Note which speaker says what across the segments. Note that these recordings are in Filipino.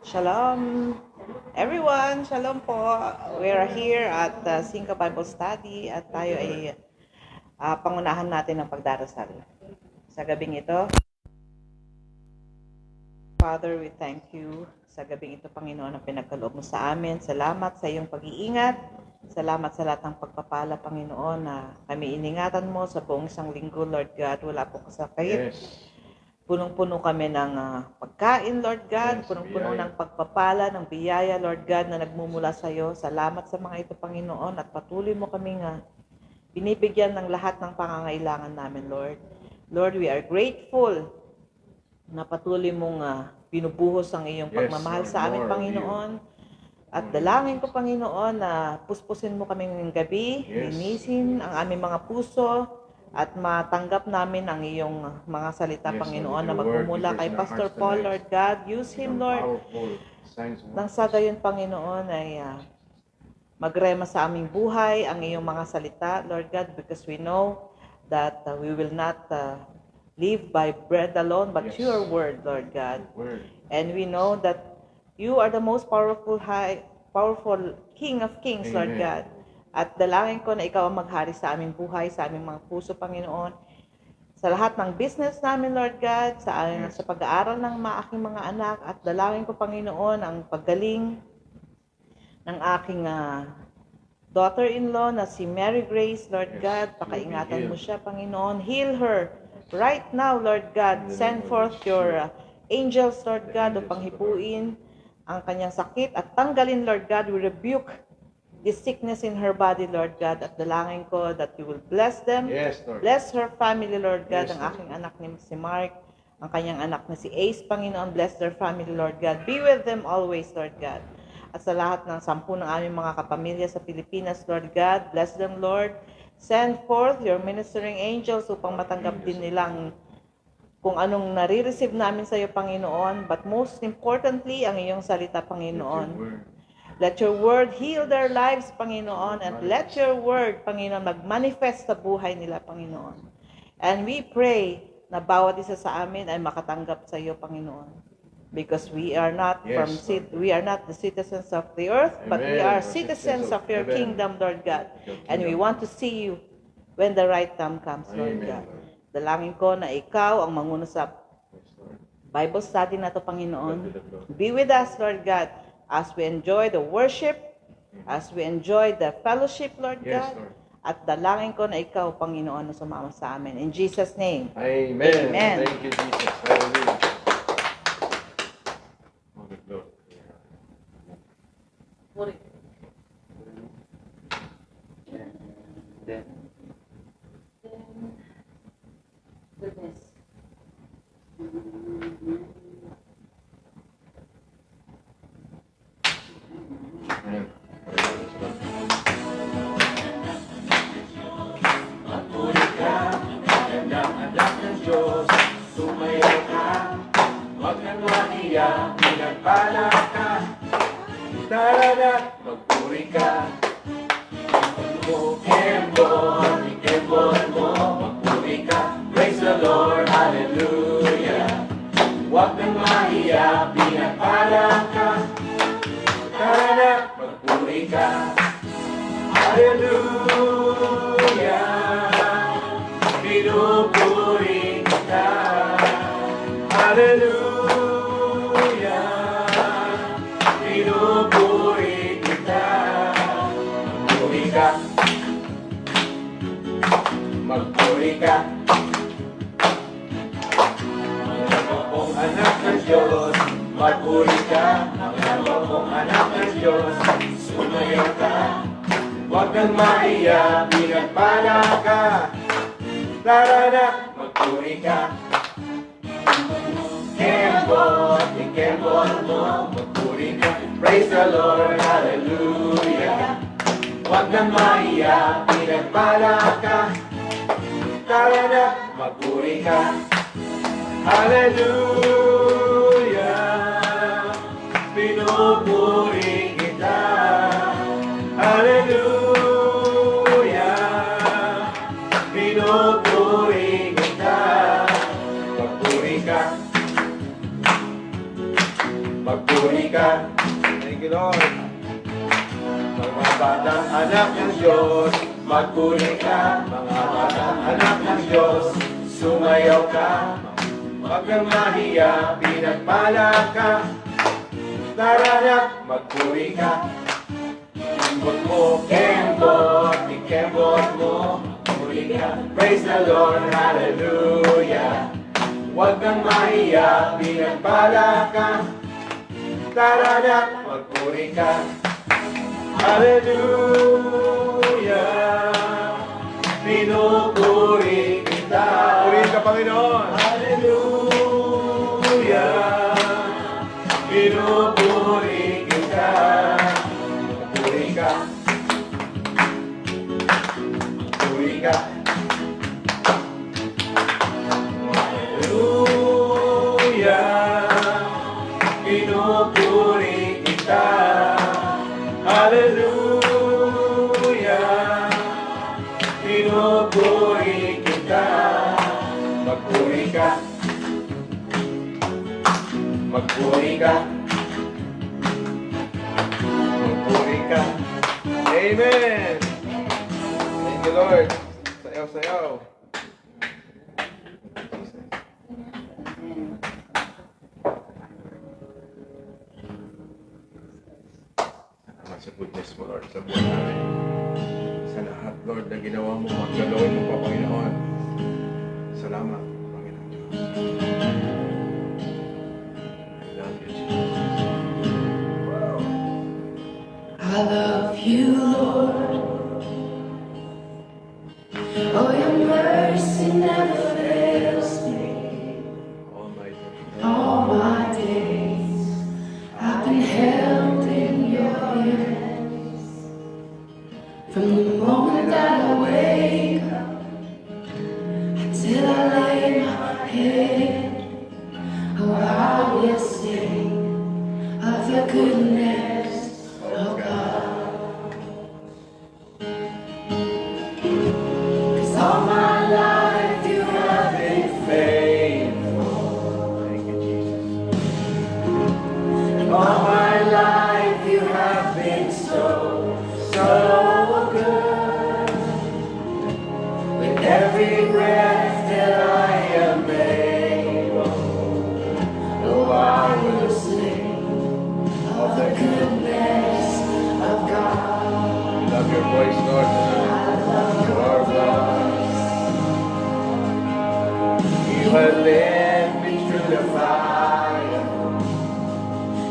Speaker 1: Shalom, everyone. Shalom po. We are here at Singka Bible Study at tayo ay pangunahan natin ng pagdarasal. Sa gabing ito, Father, we thank you sa gabing ito, Panginoon, ang pinagkaloob mo sa amin. Salamat sa iyong pag-iingat. Salamat sa lahat ng pagpapala, Panginoon, na kami iningatan mo sa buong isang linggo, Lord God. Wala po kasakit.
Speaker 2: Yes.
Speaker 1: Punong-puno kami ng pagkain, Lord God.
Speaker 2: Yes,
Speaker 1: Punong-puno
Speaker 2: biyaya.
Speaker 1: ng pagpapala, ng biyaya, Lord God, na nagmumula sa iyo. Salamat sa mga ito, Panginoon, at patuloy mo kaming binibigyan ng lahat ng pangangailangan namin, Lord. Lord, we are grateful na patuloy mong binubuhos ang iyong
Speaker 2: Yes,
Speaker 1: pagmamahal
Speaker 2: Lord,
Speaker 1: sa amin,
Speaker 2: more of
Speaker 1: Panginoon. At dalangin ko, Panginoon, na puspusin mo kaming ngayong gabi,
Speaker 2: Yes.
Speaker 1: linisin ang aming mga puso, at matanggap namin ang iyong mga salita,
Speaker 2: Yes,
Speaker 1: Panginoon,
Speaker 2: Lord,
Speaker 1: na
Speaker 2: with your word,
Speaker 1: magmumula
Speaker 2: be
Speaker 1: kay
Speaker 2: first in our
Speaker 1: Pastor
Speaker 2: hearts
Speaker 1: Paul,
Speaker 2: tonight.
Speaker 1: Lord God. Use him,
Speaker 2: Become
Speaker 1: Lord.
Speaker 2: powerful signs and
Speaker 1: Nang
Speaker 2: wonders.
Speaker 1: sa gayon, Panginoon, ay magrema sa aming buhay ang iyong mga salita, Lord God, because we know that we will not live by bread alone, but
Speaker 2: Yes.
Speaker 1: your word, Lord God.
Speaker 2: Word.
Speaker 1: And we know that you are the most powerful King of Kings, Lord
Speaker 2: Amen.
Speaker 1: God. At dalangin ko na ikaw ang maghari sa aming buhay, sa aming mga puso, Panginoon. Sa lahat ng business namin, Lord God,
Speaker 2: Yes.
Speaker 1: sa pag-aaral ng aking mga anak, at dalangin ko, Panginoon, ang paggaling ng aking daughter-in-law na si Mary Grace, Lord
Speaker 2: Yes,
Speaker 1: God.
Speaker 2: she will be
Speaker 1: Pakaingatan mo
Speaker 2: healed.
Speaker 1: siya, Panginoon. Heal her right now, Lord God.
Speaker 2: In the
Speaker 1: Send
Speaker 2: name of
Speaker 1: forth
Speaker 2: Yeshua.
Speaker 1: your angels, Lord
Speaker 2: The
Speaker 1: God,
Speaker 2: angels
Speaker 1: upang
Speaker 2: of the
Speaker 1: hipuin ang kanyang sakit at tanggalin, Lord God. We rebuke this sickness in her body, Lord God. At dalangin ko that you will bless them.
Speaker 2: Yes, Lord.
Speaker 1: Bless her family, Lord God.
Speaker 2: Yes,
Speaker 1: Ang
Speaker 2: Lord.
Speaker 1: aking anak ni si Mark, ang kanyang anak na si Ace, Panginoon. Bless their family, Lord God. Be with them always, Lord God. At sa lahat ng 10 ng aming mga kapamilya sa Pilipinas, Lord God, bless them, Lord. Send forth your ministering angels upang matanggap din nilang kung anong nare-receive namin sa iyo, Panginoon. But most importantly, ang iyong salita,
Speaker 2: With your
Speaker 1: Panginoon.
Speaker 2: word.
Speaker 1: Let your word heal their lives, Panginoon. And let your word, Panginoon, mag-manifest sa buhay nila, Panginoon. And we pray na bawat isa sa amin ay makatanggap sa iyo, Panginoon. Because we are not
Speaker 2: Yes, Lord.
Speaker 1: we are not the citizens of the earth, but we
Speaker 2: Amen.
Speaker 1: are
Speaker 2: We're
Speaker 1: citizens
Speaker 2: citizens
Speaker 1: of
Speaker 2: of
Speaker 1: your
Speaker 2: heaven.
Speaker 1: kingdom, Lord God.
Speaker 2: Your
Speaker 1: And we
Speaker 2: kingdom.
Speaker 1: want to see you when the right time comes, Lord
Speaker 2: Amen,
Speaker 1: God.
Speaker 2: Lord.
Speaker 1: Dalangin ko na ikaw ang manguna sa
Speaker 2: Yes, Lord.
Speaker 1: Bible study na to,
Speaker 2: God
Speaker 1: Panginoon.
Speaker 2: be the glory.
Speaker 1: Be with us, Lord God, as we enjoy the worship, as we enjoy the fellowship, Lord
Speaker 2: Yes,
Speaker 1: God.
Speaker 2: Lord.
Speaker 1: At dalangin ko na ikaw, Panginoon, na sumama sa amin. In Jesus' name.
Speaker 2: Amen.
Speaker 1: Amen.
Speaker 2: Thank you, Jesus. Hallelujah. All the glory.
Speaker 1: Goodness.
Speaker 2: Amen.
Speaker 3: Magpuri ka, magandang anak ng Diyos. Tumayo ka, huwag kang mahiya, pinagpala ka. Tara na, magpuri ka. Ikembol mo, magpuri ka. Praise the Lord, hallelujah. Huwag kang mahiya, pinagpala ka. Tara na, magpuri ka. Hallelujah, pinupuri kita. Hallelujah, pinupuri kita. Magpuri ka, magpuri ka. Mga pong anak ng Diyos, magpuri ka. Mga pong anak ng Diyos, sumayo ka. Huwag kang maiya, pinagpala ka. Tara na, magpuri ka. Ikembol mo, magpuri ka. Praise the Lord, hallelujah. Huwag kang maiya, pinagpala ka. Tara na, magpuri ka. Hallelujah, pinupuri kita. Hallelujah, pinupuri kita. Magpuri ka, magpuri ka.
Speaker 2: Thank you, Lord.
Speaker 3: Mga batang anak ng Diyos, magpuri ka. Mga batang anak ng Diyos, sumayaw ka. Huwag kang mahiya, pinagpala ka. Taranak, magpuri ka. Kembot mo, kembot, ikembot mo, puri ka. Praise the Lord, hallelujah. Huwag kang mahiya, pinagpala ka. Taranak, magpuri ka. Hallelujah. Pinupuri kita.
Speaker 2: Purihin ka, Panginoon.
Speaker 3: Hallelujah. Pinupuri kita. Puri ka. Puri ka. Hallelujah. Pinupuri kita. Hallelujah. Pinupuri kita. Magpuri ka. Magpuri ka. Magpuri ka.
Speaker 2: Amen. Thank you, Lord. Sayaw, sayaw.
Speaker 3: Salamat sa goodness mo, Lord, sa buhay namin. Sa lahat, Lord, na ginawa mo, maggalawin mo pa, Panginoon. Salamat, Panginoon Diyos. I love you, Jesus.
Speaker 4: I love you, Lord. Oh, your mercy never fails me.
Speaker 3: Almighty.
Speaker 4: All my days I've been held in your hands. From the moment that I wake up till I lay my head, oh, I will sing of the goodness of God. 'Cause all my life you have been faithful.
Speaker 3: Thank you, Jesus.
Speaker 4: And all my life you have been so, so good. With every breath that I am able, oh, I will sing of the goodness of God.
Speaker 2: We love your voice, Lord.
Speaker 4: I love your voice.
Speaker 3: You have led me through the fire,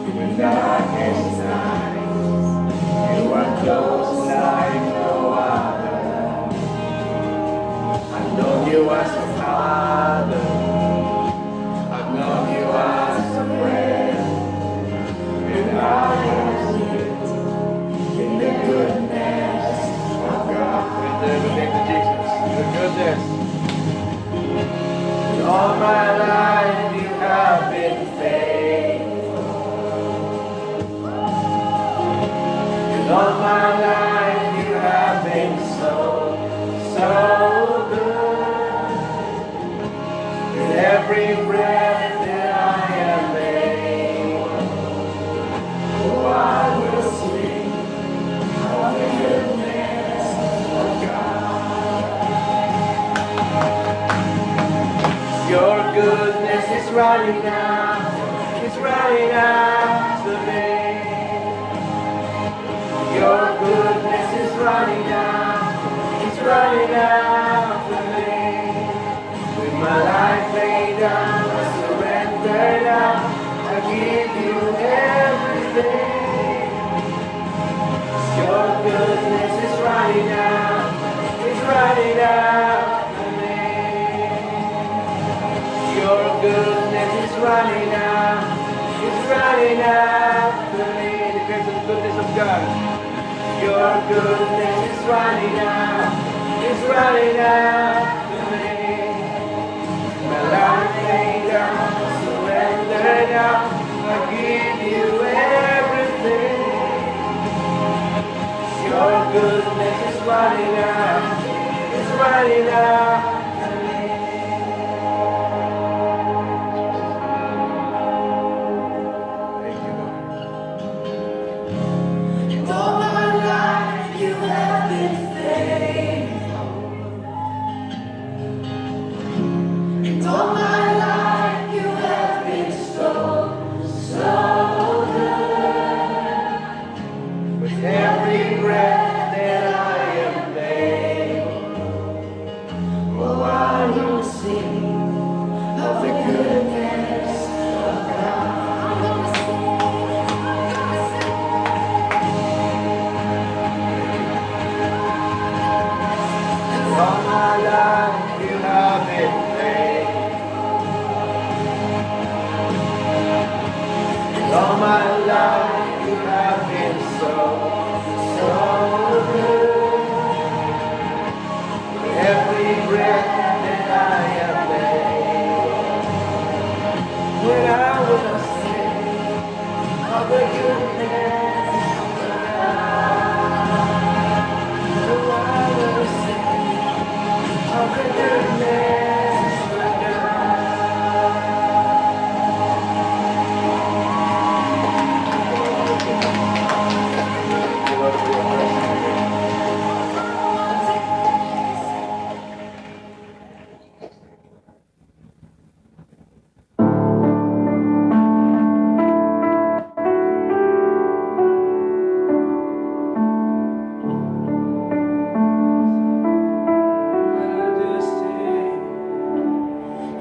Speaker 3: through darkest nights. You are close like no other. I've known you as a father. I've known you as a friend. And I have lived in the goodness of God.
Speaker 2: Praise the name of Jesus. Your goodness.
Speaker 3: All my life you have been faithful. And all my life you have been so, so good. With every breath that I am able, oh, I will sing of the goodness of God. Your goodness is running out, it's running after me. Your goodness is running out, it's running after me. With my life laid down, I surrender now, I give you everything. Your goodness is running out, it's running after me. Your goodness is running out, it's running after me.
Speaker 2: Declare the goodness of God.
Speaker 3: Your goodness is running out, it's running after me. My life laid down, surrender now, I give you everything. Your goodness is running out, it's running after me. Thank you, All my life you have been so, so good. Every breath that I have made, when I was sick of the goodness of God, when I was sick of the goodness of God. Lord, for your mercy.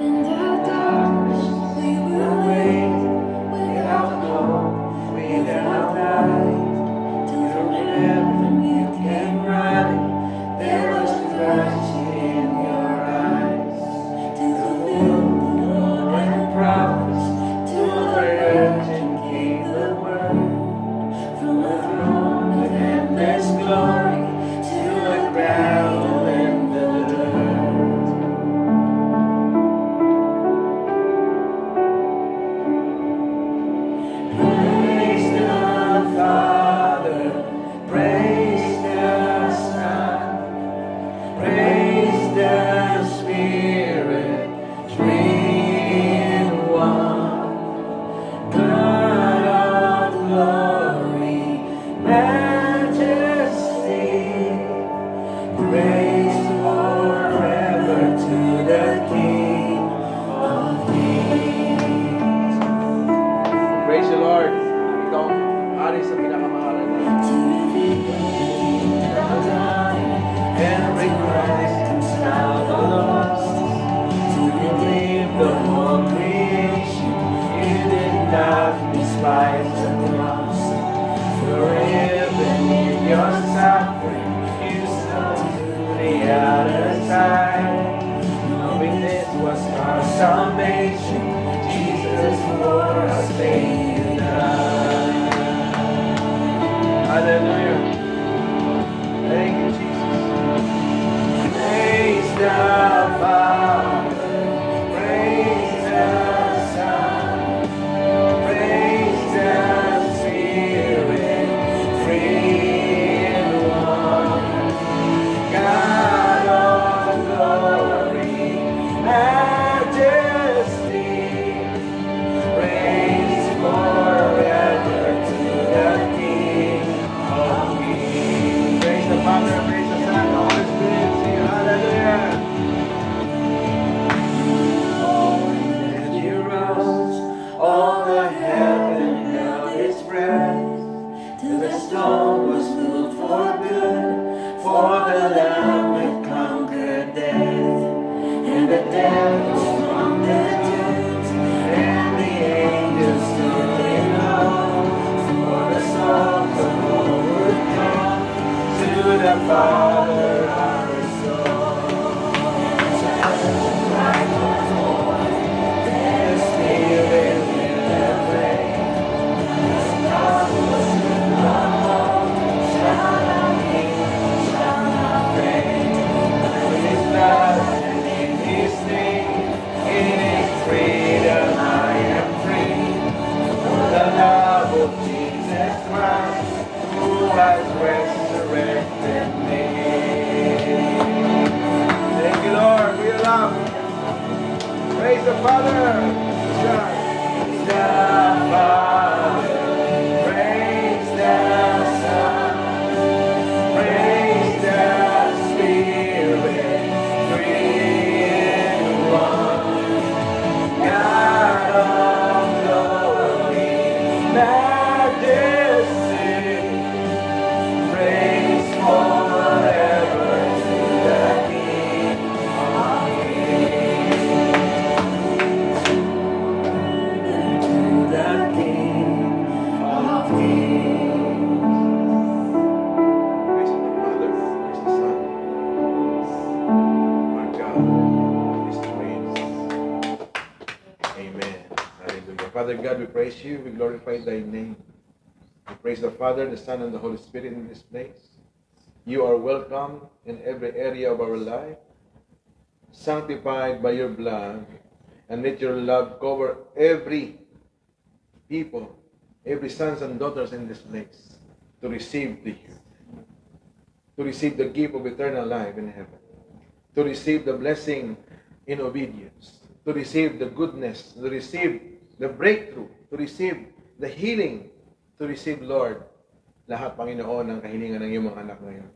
Speaker 4: In the darkness we will wait without hope, without light. Till from heaven you came running, there was mercy in your eyes. To fulfill the law and prophets, to the virgin came the word. From the throne of endless glory to a ground in the dirt. Praise the Father, praise the Son, praise the Spirit, three in one. God of glory, majesty, praise forever to the King of Kings.
Speaker 2: Praise the Lord. Ikaw ang hari sa pinakamahalan natin.
Speaker 4: To reveal the dying
Speaker 3: And bring Christ out the lost, to redeem the whole creation. You did not despise the cross, for even in your suffering, you saw to the other side. Knowing this was our salvation, Jesus for us paid you died.
Speaker 2: Hallelujah. Thank you, Jesus.
Speaker 3: Praise the Father, praise the Son, praise the Spirit, three in one. God of glory, majesty, praise forever to the King of Kings.
Speaker 2: Praise the Father, praise the Son, the Holy Spirit. Sing hallelujah.
Speaker 3: And you rose, all the heaven held its breath, till the stone was moved for good, for the Lamb had conquered death, and the devil from the tombs, and the angels stood in awe, for the souls of all would come to the Father our restore. The Spirit will have reign. God was in the home, shall not king, shall not reign. In His blood and in His name, in His freedom I am free. For the love of Jesus Christ, who has resurrected me.
Speaker 2: Thank you, Lord, for your love. Praise the Father, Son.
Speaker 3: Praise the Father, praise the Son, praise the Spirit, three in one. God of glory, majesty, praise forever to the King of Kings. To the King of Kings.
Speaker 2: Praise the Father, praise the Son. My God is praised. Amen. Hallelujah. Father God, we praise you. We glorify thy name. We praise the Father, the Son, and the Holy Spirit in this place. You are welcome in every area of our life, sanctified by your blood, and let your love cover every people, every sons and daughters in this place, to receive thee, to receive the gift of eternal life in heaven, to receive the blessing in obedience, to receive the goodness, to receive the breakthrough, to receive the healing, to receive, Lord, lahat, Panginoon, ng kahilingan ng iyong mga anak ngayon.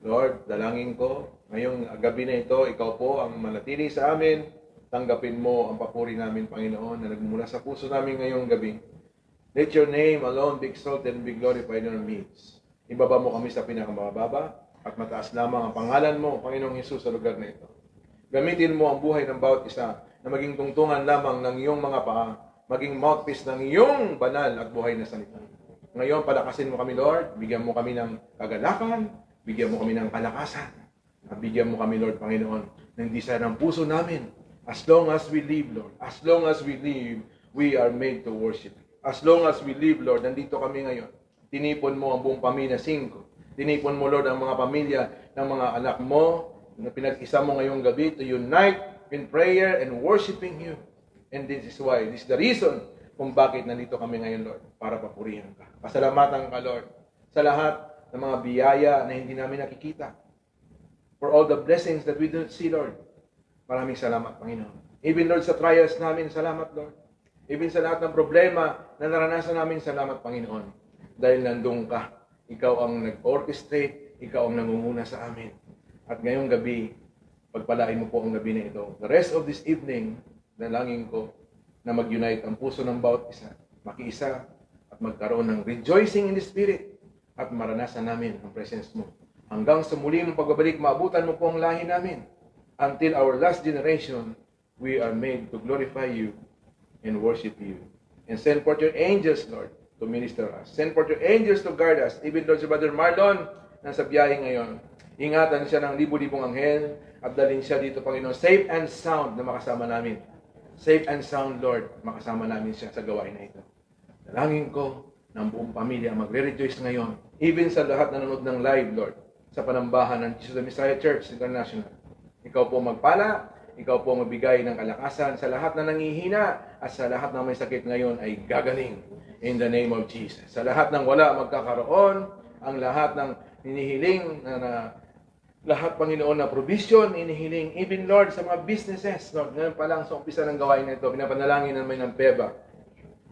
Speaker 2: Lord, dalangin ko, ngayong gabi na ito, ikaw po ang manatili sa amin. Tanggapin mo ang papuri namin, Panginoon, na nagmula sa puso namin ngayong gabi. Let your name alone be exalted and be glorified in our midst. Ibaba mo kami sa pinakamababa at mataas lamang ang pangalan mo, Panginoong Hesus, sa lugar na ito. Gamitin mo ang buhay ng bawat isa na maging tungtungan lamang ng iyong mga paa, maging mouthpiece ng iyong banal at buhay na salita. Ngayon, palakasin mo kami, Lord. Bigyan mo kami ng kagalakan, bigyan mo kami ng kalakasan, at bigyan mo kami, Lord, Panginoon, ng desire ng puso namin. As long as we live, Lord, as long as we live, we are made to worship. As long as we live, Lord, nandito kami ngayon. Tinipon mo ang buong pamilya 5. Tinipon mo, Lord, ang mga pamilya ng mga anak mo na pinag-isa mo ngayong gabi to unite in prayer and worshiping you. And this is why, this is the reason kung bakit nandito kami ngayon, Lord, para papurihan ka. Pasalamatan ka, Lord, sa lahat ng mga biyaya na hindi namin nakikita. For all the blessings that we don't see, Lord. Maraming salamat, Panginoon. Even, Lord, sa trials namin, salamat, Lord. Even sa lahat ng problema na naranasan namin, salamat, Panginoon. Dahil nandun ka. Ikaw ang nag-orchestrate, ikaw ang nangunguna sa amin. At ngayong gabi, pagpalain mo po ang gabi na ito. The rest of this evening, dalangin ko na mag-unite ang puso ng bawat isa, makiisa, at magkaroon ng rejoicing in the Spirit, at maranasan namin ang presence mo. Hanggang sa muli mong pagbabalik, maabutan mo po ang lahi namin. Until our last generation, we are made to glorify you and worship you. And send forth your angels, Lord, to minister us. Send forth your angels to guard us. Even, Lord, si Brother Marlon, nasa biyahe ngayon. Ingatan siya ng libu-libong anghel at dalhin siya dito, Panginoon, safe and sound na makasama namin. Safe and sound, Lord, makasama namin siya sa gawain na ito. Dalangin ko ng buong pamilya magre-rejoice ngayon. Even sa lahat na nanonood ng live, Lord, sa panambahan ng Jesus the Messiah Church International. Ikaw po magpala, ikaw po magbigay ng kalakasan sa lahat na nangihina at sa lahat ng may sakit ngayon ay gagaling in the name of Jesus. Sa lahat ng wala magkakaroon, ang lahat ng hinihiling na lahat, Panginoon, na provision, inihiling, even, Lord, sa mga businesses, Lord, ngayon pa lang sa umpisa ng gawain na ito, pinapanalangin namin ng PEBA.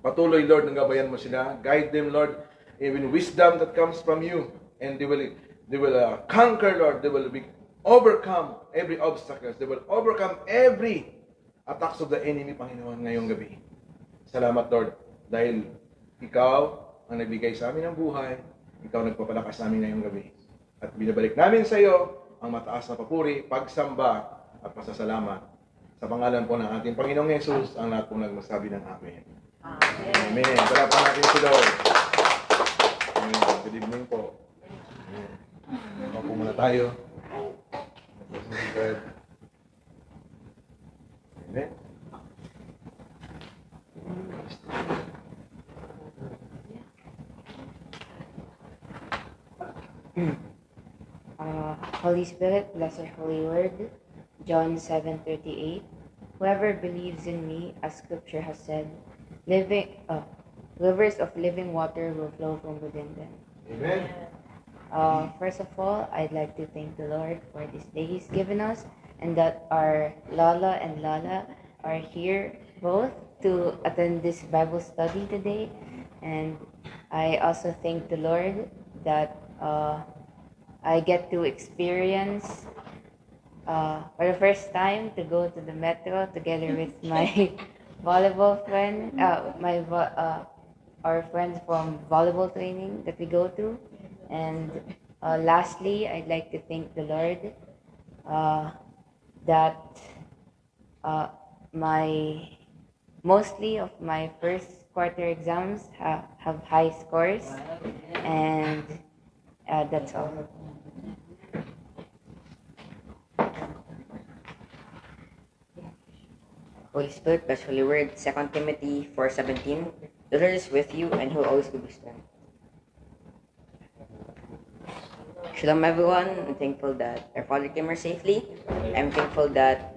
Speaker 2: Patuloy, Lord, ng gabayan mo sila. Guide them, Lord, even wisdom that comes from you. And they will conquer, Lord. They will overcome every obstacle. They will overcome every attacks of the enemy, Panginoon, ngayong gabi. Salamat, Lord, dahil ikaw ang nagbigay sa amin ng buhay. Ikaw nagpapalakas sa amin ngayong gabi. At binabalik namin sa iyo ang mataas na papuri, pagsamba at pasasalamat. Sa pangalan po ng ating Panginoong Yesus, ang lahat po nagmasabi ng Amen. Amen. Amen. Palapan natin si Lord. Amen. Good evening po. Amen. Ako muna tayo. Amen.
Speaker 5: Holy Spirit, bless your holy word. John 7:38. Whoever believes in me, as Scripture has said, rivers of living water will flow from within them.
Speaker 2: Amen.
Speaker 5: First of all, I'd like to thank the Lord for this day He's given us, and that our Lala and Lala are here both to attend this Bible study today. And I also thank the Lord that I get to experience for the first time to go to the metro together with my volleyball friend, our friends from volleyball training that we go to. And lastly, I'd like to thank the Lord that mostly of my first quarter exams have high scores, and that's all. Holy Spirit, bless Holy Word, 2 Timothy 4:17. The Lord is with you and He will always give you strength. Shalom everyone. I'm thankful that our father came here safely. I'm thankful that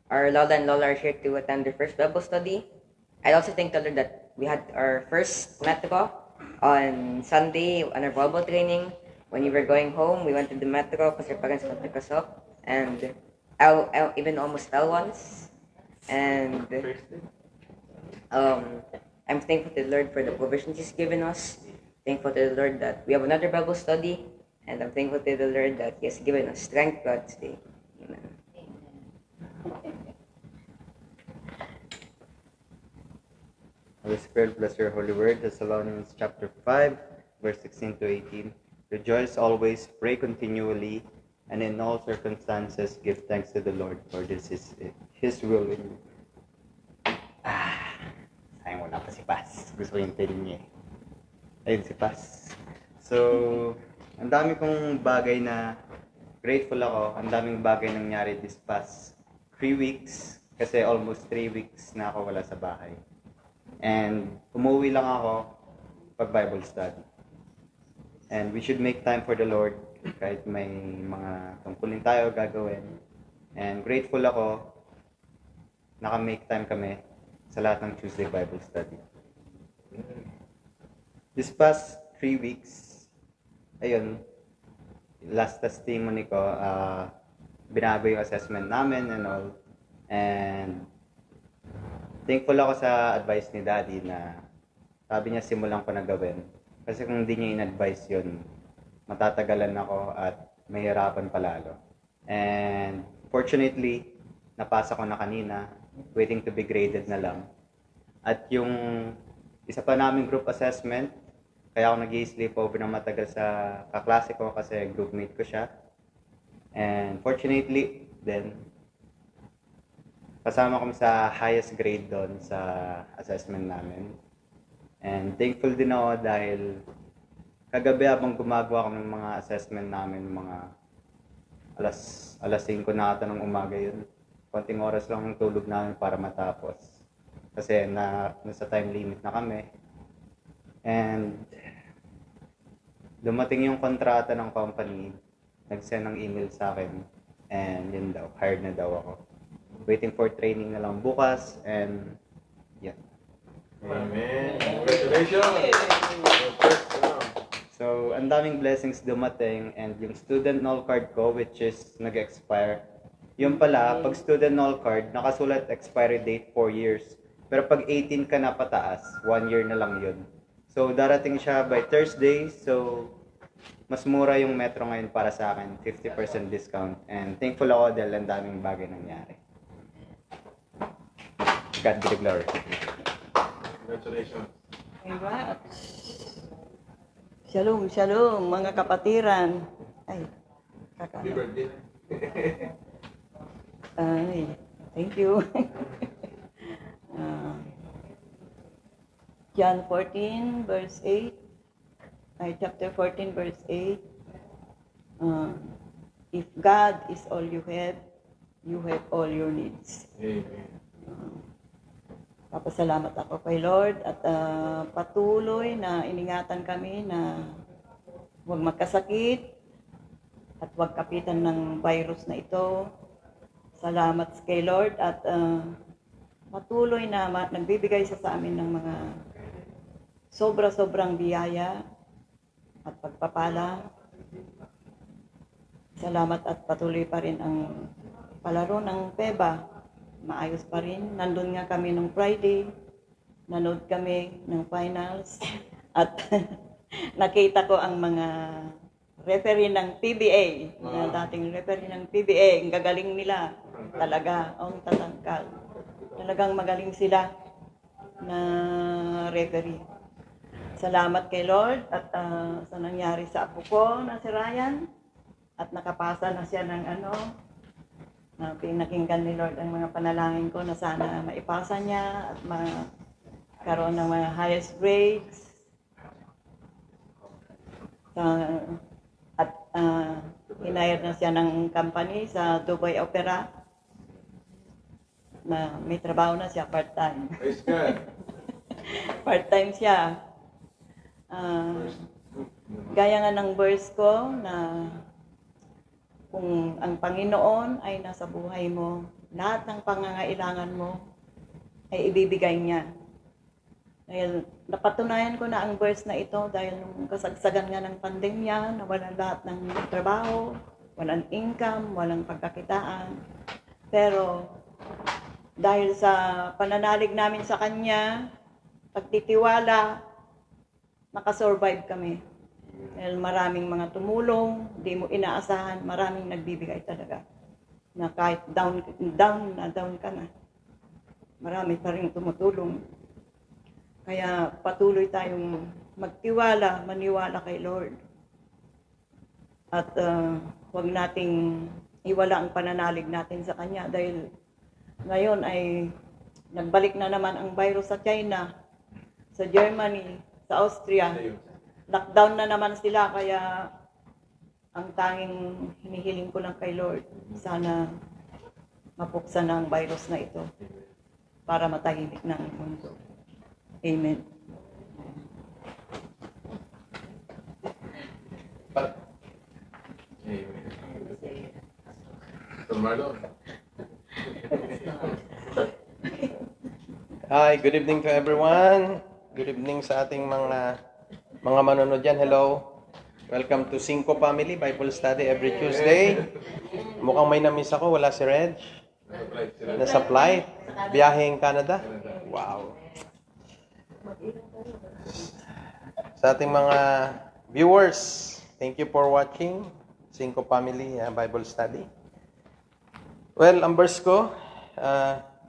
Speaker 5: our Lola and Lola are here to attend their first Bible study. I also thank the Lord that we had our first metro on Sunday on our Bible training. When we were going home, we went to the metro because our parents got pick us up. And I even almost fell once. And I'm thankful to the Lord for the provisions He's given us. Thankful to the Lord that we have another Bible study. And I'm thankful to the Lord that He has given us strength throughout this day. Amen.
Speaker 6: Holy Spirit, bless your holy word. Thessalonians chapter 5, verse 16 to 18. Rejoice always, pray continually, and in all circumstances give thanks to the Lord, for this is His will in you. Sayang wala pa si Paz. Gusto ko yung tayo niya. Ayun si Paz. So, ang dami kong bagay na grateful ako. Ang daming bagay nangyari this past 3 weeks. Kasi almost 3 weeks na ako wala sa bahay. And umuwi lang ako pag Bible study. And we should make time for the Lord kahit may mga tungkulin tayo gagawin. And grateful ako naka-make time kami sa lahat ng Tuesday Bible study. This past 3 weeks, ayun, last testimony ko, binago yung assessment namin and all. And thankful ako sa advice ni Daddy na sabi niya simulan ko na gawin. Kasi kung hindi niya in-advise yun, matatagalan ako at mahirapan palalo. And fortunately, napasa ko na kanina, waiting to be graded na lang. At yung isa pa naming group assessment, kaya ako nag-i-sleep over ng matagal sa kaklase ko kasi groupmate ko siya. And fortunately, then, kasama kami sa highest grade doon sa assessment namin. And thankful din ako dahil kagabi habang gumagawa kami ng mga assessment namin, mga alas 5 na ata ng umaga yun. Konting oras lang ang tulog namin para matapos. Kasi nasa time limit na kami. And dumating yung kontrata ng company, nag-send ng email sa akin, and yun daw, hired na daw ako. Waiting for training na lang bukas, and yeah.
Speaker 2: Amen. Congratulations.
Speaker 6: So, ang daming blessings dumating, and yung student null card ko, which is nag-expire, yung pala, pag student null card, nakasulat expiry date 4 years. Pero pag 18 ka na pataas, 1 year na lang yun. So, darating siya by Thursday, so mas mura yung metro ngayon para sa akin, 50% discount. And thankful ako dahil ang daming bagay nangyari. God be the glory.
Speaker 2: Congratulations.
Speaker 7: Congrats. Shalom, shalom, mga kapatiran. Ay,
Speaker 2: Happy
Speaker 7: kakano.
Speaker 2: birthday.
Speaker 7: Ay, thank you. John 14, verse 8. Chapter 14, verse 8. If God is all you have all your needs.
Speaker 2: Amen.
Speaker 7: Papasalamat ako kay Lord at patuloy na iningatan kami na huwag magkasakit at huwag kapitan ng virus na ito. Salamat kay Lord at patuloy na nagbibigay siya sa amin ng mga sobra-sobrang biyaya at pagpapala. Salamat at patuloy pa rin ang palaro ng PEBA. Maayos pa rin. Nandun nga kami nung Friday. Nanood kami ng finals. At nakita ko ang mga referee ng PBA. Na dating referee ng PBA. Ang gagaling nila. Talaga. Ang tatangkal. Talagang magaling sila na referee. Salamat kay Lord at sa nangyari sa apo ko na si Ryan. At nakapasa na siya ng pinakinggan ni Lord ang mga panalangin ko na sana maipasa niya at magkaroon ng mga highest grades. At hinayad na siya ng company sa Dubai Opera. na may trabaho na siya part-time.
Speaker 2: Praise God.
Speaker 7: Part-time siya. Gaya nga ng verse ko na kung ang Panginoon ay nasa buhay mo, lahat ng pangangailangan mo ay ibibigay niya. Dahil napatunayan ko na ang verse na ito dahil nung kasagsagan nga ng pandemya, nawalan lahat ng trabaho, walang income, walang pagkakitaan. Pero dahil sa pananalig namin sa Kanya, pagtitiwala, nakasurvive kami. Dahil maraming mga tumulong, di mo inaasahan, maraming nagbibigay talaga. Na kahit down ka na, marami pa rin tumutulong. Kaya patuloy tayong magtiwala, maniwala kay Lord. At huwag nating iwala ang pananalig natin sa Kanya dahil ngayon ay nagbalik na naman ang virus sa China, sa Germany, sa Austria. Lockdown na naman sila kaya ang tanging hinihiling ko lang kay Lord, sana mapuksan na ang virus na ito para matahimik na ang mundo. Amen.
Speaker 2: Amen. Pastor Marlon.
Speaker 3: Hi, good evening to everyone. Good evening sa ating mga manonood dyan. Hello. Welcome to Cinco Family Bible Study every Tuesday. Mukhang may na-miss ako. Wala si Reg. Nasa flight. Biyaheng Canada. Wow. Sa ating mga viewers, thank you for watching Cinco Family Bible Study. Well, ang verse ko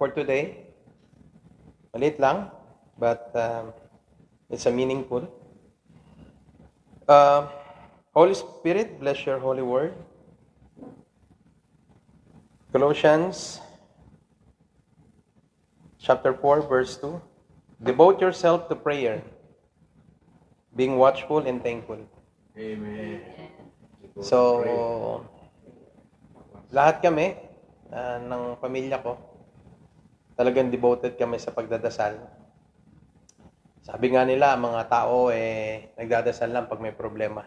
Speaker 3: for today, maliit lang, but it's a meaningful. Holy Spirit, bless your holy word. Colossians chapter 4, verse 2. Devote yourself to prayer, being watchful and thankful.
Speaker 2: Amen.
Speaker 3: So, lahat kami ng pamilya ko, talagang devoted kami sa pagdadasal. Sabi nga nila, ang mga tao nagdadasal lang pag may problema.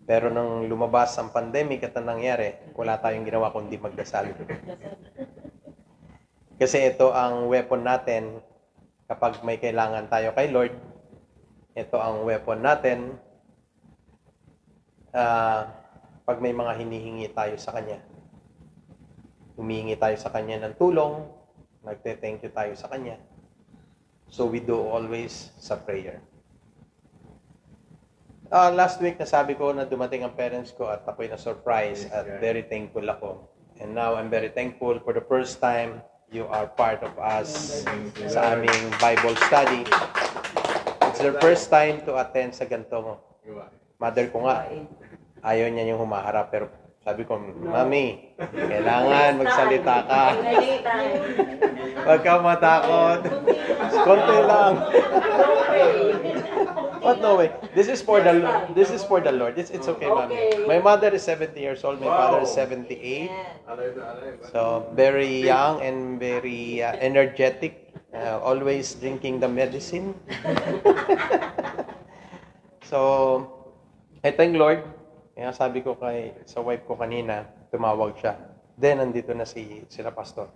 Speaker 3: Pero nung lumabas ang pandemic at ang nangyari, wala tayong ginawa kundi magdasal. Kasi ito ang weapon natin kapag may kailangan tayo kay Lord. Ito ang weapon natin pag may mga hinihingi tayo sa Kanya. Humihingi tayo sa Kanya ng tulong, nagte-thank you tayo sa Kanya. So we do always sa prayer. Last week, nasabi ko na dumating ang parents ko at ako'y na-surprise at very thankful ako. And now, I'm very thankful for the first time you are part of us sa aming Bible study. It's their first time to attend sa ganitong mother ko nga. Ayaw niya yung humaharap pero sabi ko, Mami, kailangan magsalita ka. Huwag ka matakot. Konti lang. What no way? This is for the Lord. It's okay, Mami. My mother is 70 years old. My father is 78. So very young and very energetic. Always drinking the medicine. So I thank Lord. Kaya sabi ko sa wife ko kanina, tumawag siya. Then nandito na sila pastor.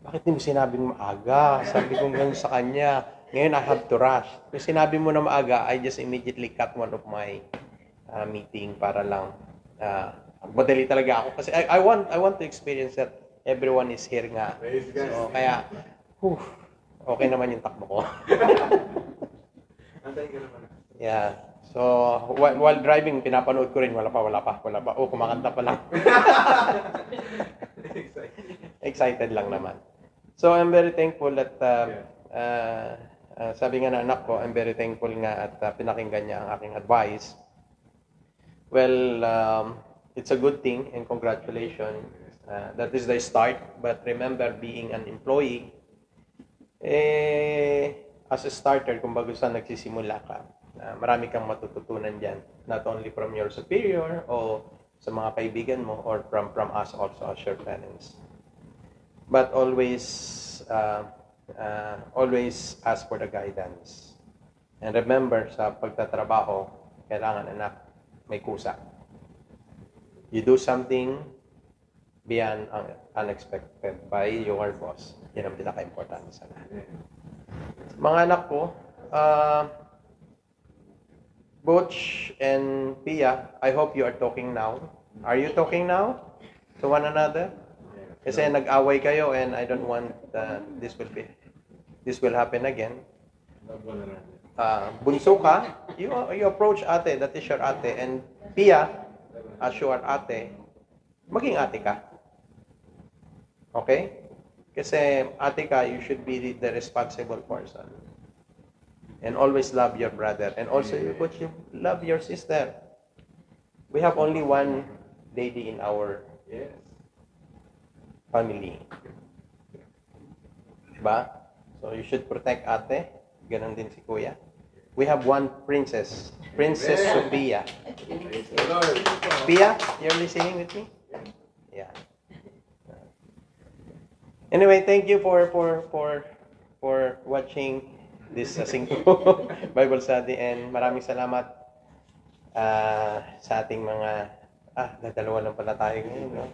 Speaker 3: Bakit hindi mo sinabing maaga? Sabi ko ganun sa kanya. Ngayon, I have to rush. Kung sinabi mo na maaga, I just immediately cut one of my meeting para lang madali talaga ako. Kasi I want to experience that everyone is here nga. So, kaya, okay naman yung takbo ko. Yeah. So, while driving, pinapanood ko rin, wala pa. Oh, kumakanta pa lang. Excited lang naman. So, I'm very thankful that sabi nga na anak ko, I'm very thankful nga at pinakinggan niya ang aking advice. Well, it's a good thing and congratulations. That is the start. But remember, being an employee, as a starter, kung bago sa nagsisimula ka, marami kang matututunan dyan. Not only from your superior o sa mga kaibigan mo or from us also as your parents. but always ask for the guidance. And remember, sa pagtatrabaho, kailangan anak, may kusa. You do something beyond unexpected by your boss. Yan ang pinaka-importante sa lahat. Mga anak ko, Butch and Pia, I hope you are talking now. Are you talking now to one another? Kasi nag-away kayo and I don't want this will happen again. Bunso ka, you approach ate, that is your ate. And Pia, as your ate, maging ate ka. Okay? Kasi ate ka, you should be the responsible person. And always love your brother. And also, you love your sister. We have only one lady in our family. Diba? So, you should protect ate. Ganon din si kuya. We have one princess. Princess Sophia. Pia, you're listening with me? Yeah. Anyway, thank you for watching this 5 Bible study, and maraming salamat sa ating mga dalawa lang pala tayo ngayon, no?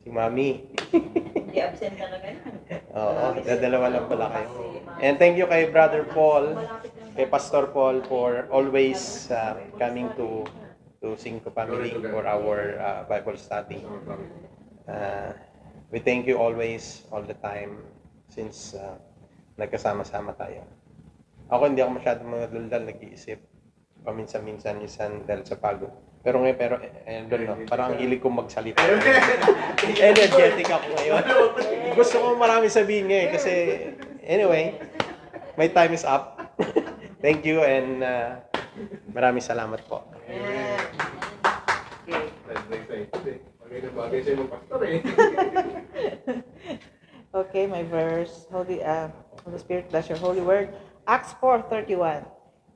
Speaker 3: Si Mami.
Speaker 7: Hindi absent talaga yan.
Speaker 3: Oo, dalawa lang pala kayo. And thank you kay Brother Paul, kay Pastor Paul for always coming to 5 family for our Bible study. We thank you always, all the time, since nagkasama-sama tayo. Ako hindi ako masyadong mga daldal, nag-iisip. Paminsan-minsan dahil sa pagod. Pero don't know, parang ang hilig kong magsalita. Energetic ako ngayon. Gusto ko marami sabihin ngayon kasi, anyway, my time is up. Thank you and maraming salamat po.
Speaker 1: Okay, my verse. Holy Spirit, bless your holy word. Acts 4:31.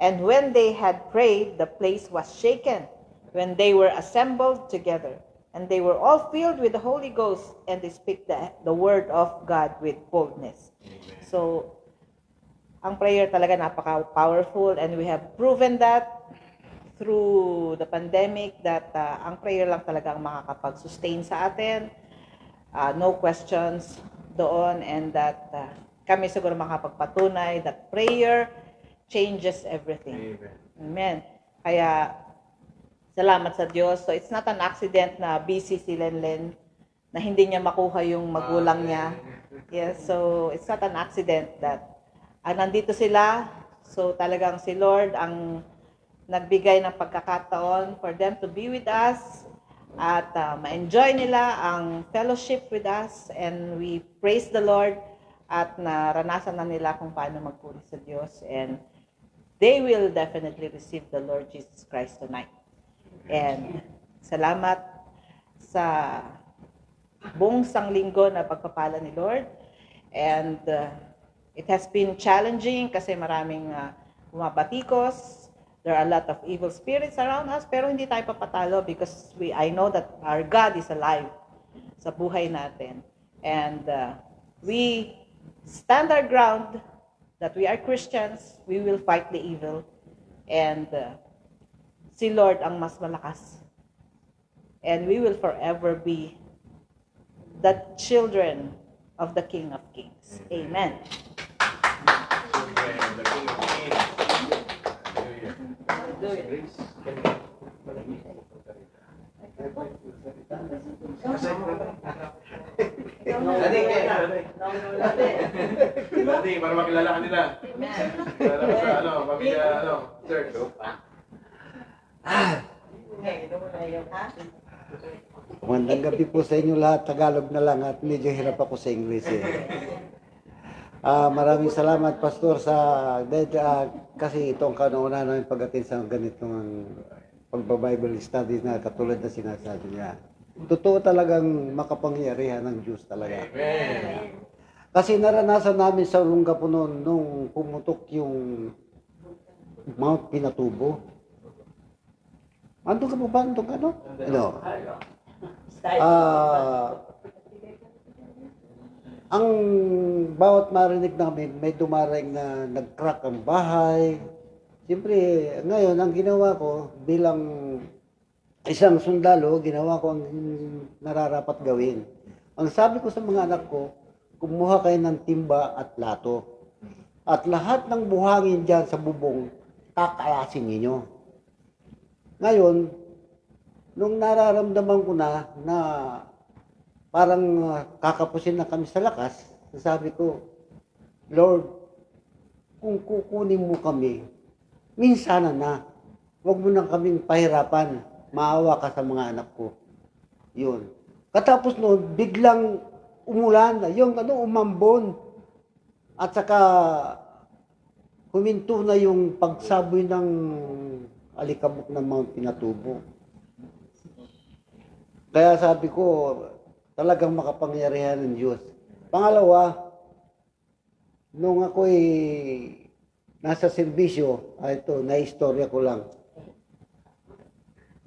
Speaker 1: And when they had prayed, the place was shaken, when they were assembled together. And they were all filled with the Holy Ghost, and they speak the word of God with boldness. So, ang prayer talaga napaka-powerful, and we have proven that through the pandemic that ang prayer lang talaga ang makakapag-sustain sa atin. No questions doon, and that kami siguro makapagpatunay that prayer changes everything. Amen. Kaya, salamat sa Diyos. So, it's not an accident na busy si Lenlen, na hindi niya makuha yung magulang niya. Yes, so, it's not an accident that nandito sila. So, talagang si Lord ang nagbigay ng pagkakataon for them to be with us at ma-enjoy nila ang fellowship with us, and we praise the Lord at naranasan na nila kung paano magpuri sa Diyos, and they will definitely receive the Lord Jesus Christ tonight. And salamat sa buong sanglinggo na pagpapala ni Lord, and it has been challenging kasi maraming bumabatikos. There are a lot of evil spirits around us, pero hindi tayo papatalo because I know that our God is alive sa buhay natin. And we stand our ground that we are Christians, we will fight the evil, and si Lord ang mas malakas. And we will forever be the children of the King of Kings. Amen.
Speaker 2: Dati, para makilala ka nila. Kilala ka sa pamilya, church.
Speaker 8: Magandang gabi po sa inyo lahat. Tagalog na lang at medyo hirap ako sa English eh. Maraming salamat, Pastor, kasi ito ang kauna namin pag-attend sa ganitong pagbabible study na katulad na sinasabi niya. Totoo talagang makapangyarihan ng Diyos talaga.
Speaker 2: Amen.
Speaker 8: Kasi naranasan namin sa Olongapo noon nung pumutok yung Mount Pinatubo. Andun ka po ba? Andun ka, no? Ano? ang bawat marinig namin, may dumaring na nag-crack ang bahay. Siyempre, ngayon, ang ginawa ko bilang isang sundalo, ginawa ko ang nararapat gawin. Ang sabi ko sa mga anak ko, kumuha kayo ng timba at lato. At lahat ng buhangin dyan sa bubong, kakalasin ninyo. Ngayon, nung nararamdaman ko na parang kakapusin na kami sa lakas, sabi ko, Lord, kung kukunin mo kami, minsan na, huwag mo nang kaming pahirapan, maawa ka sa mga anak ko. Yun. Katapos noon, biglang umulan, yung umambon, at saka huminto na yung pagsaboy ng alikabok ng Mount Pinatubo. Kaya sabi ko, talagang makapangyarihan ng Diyos. Pangalawa, nung ako'y nasa serbisyo, ito, na-istorya ko lang.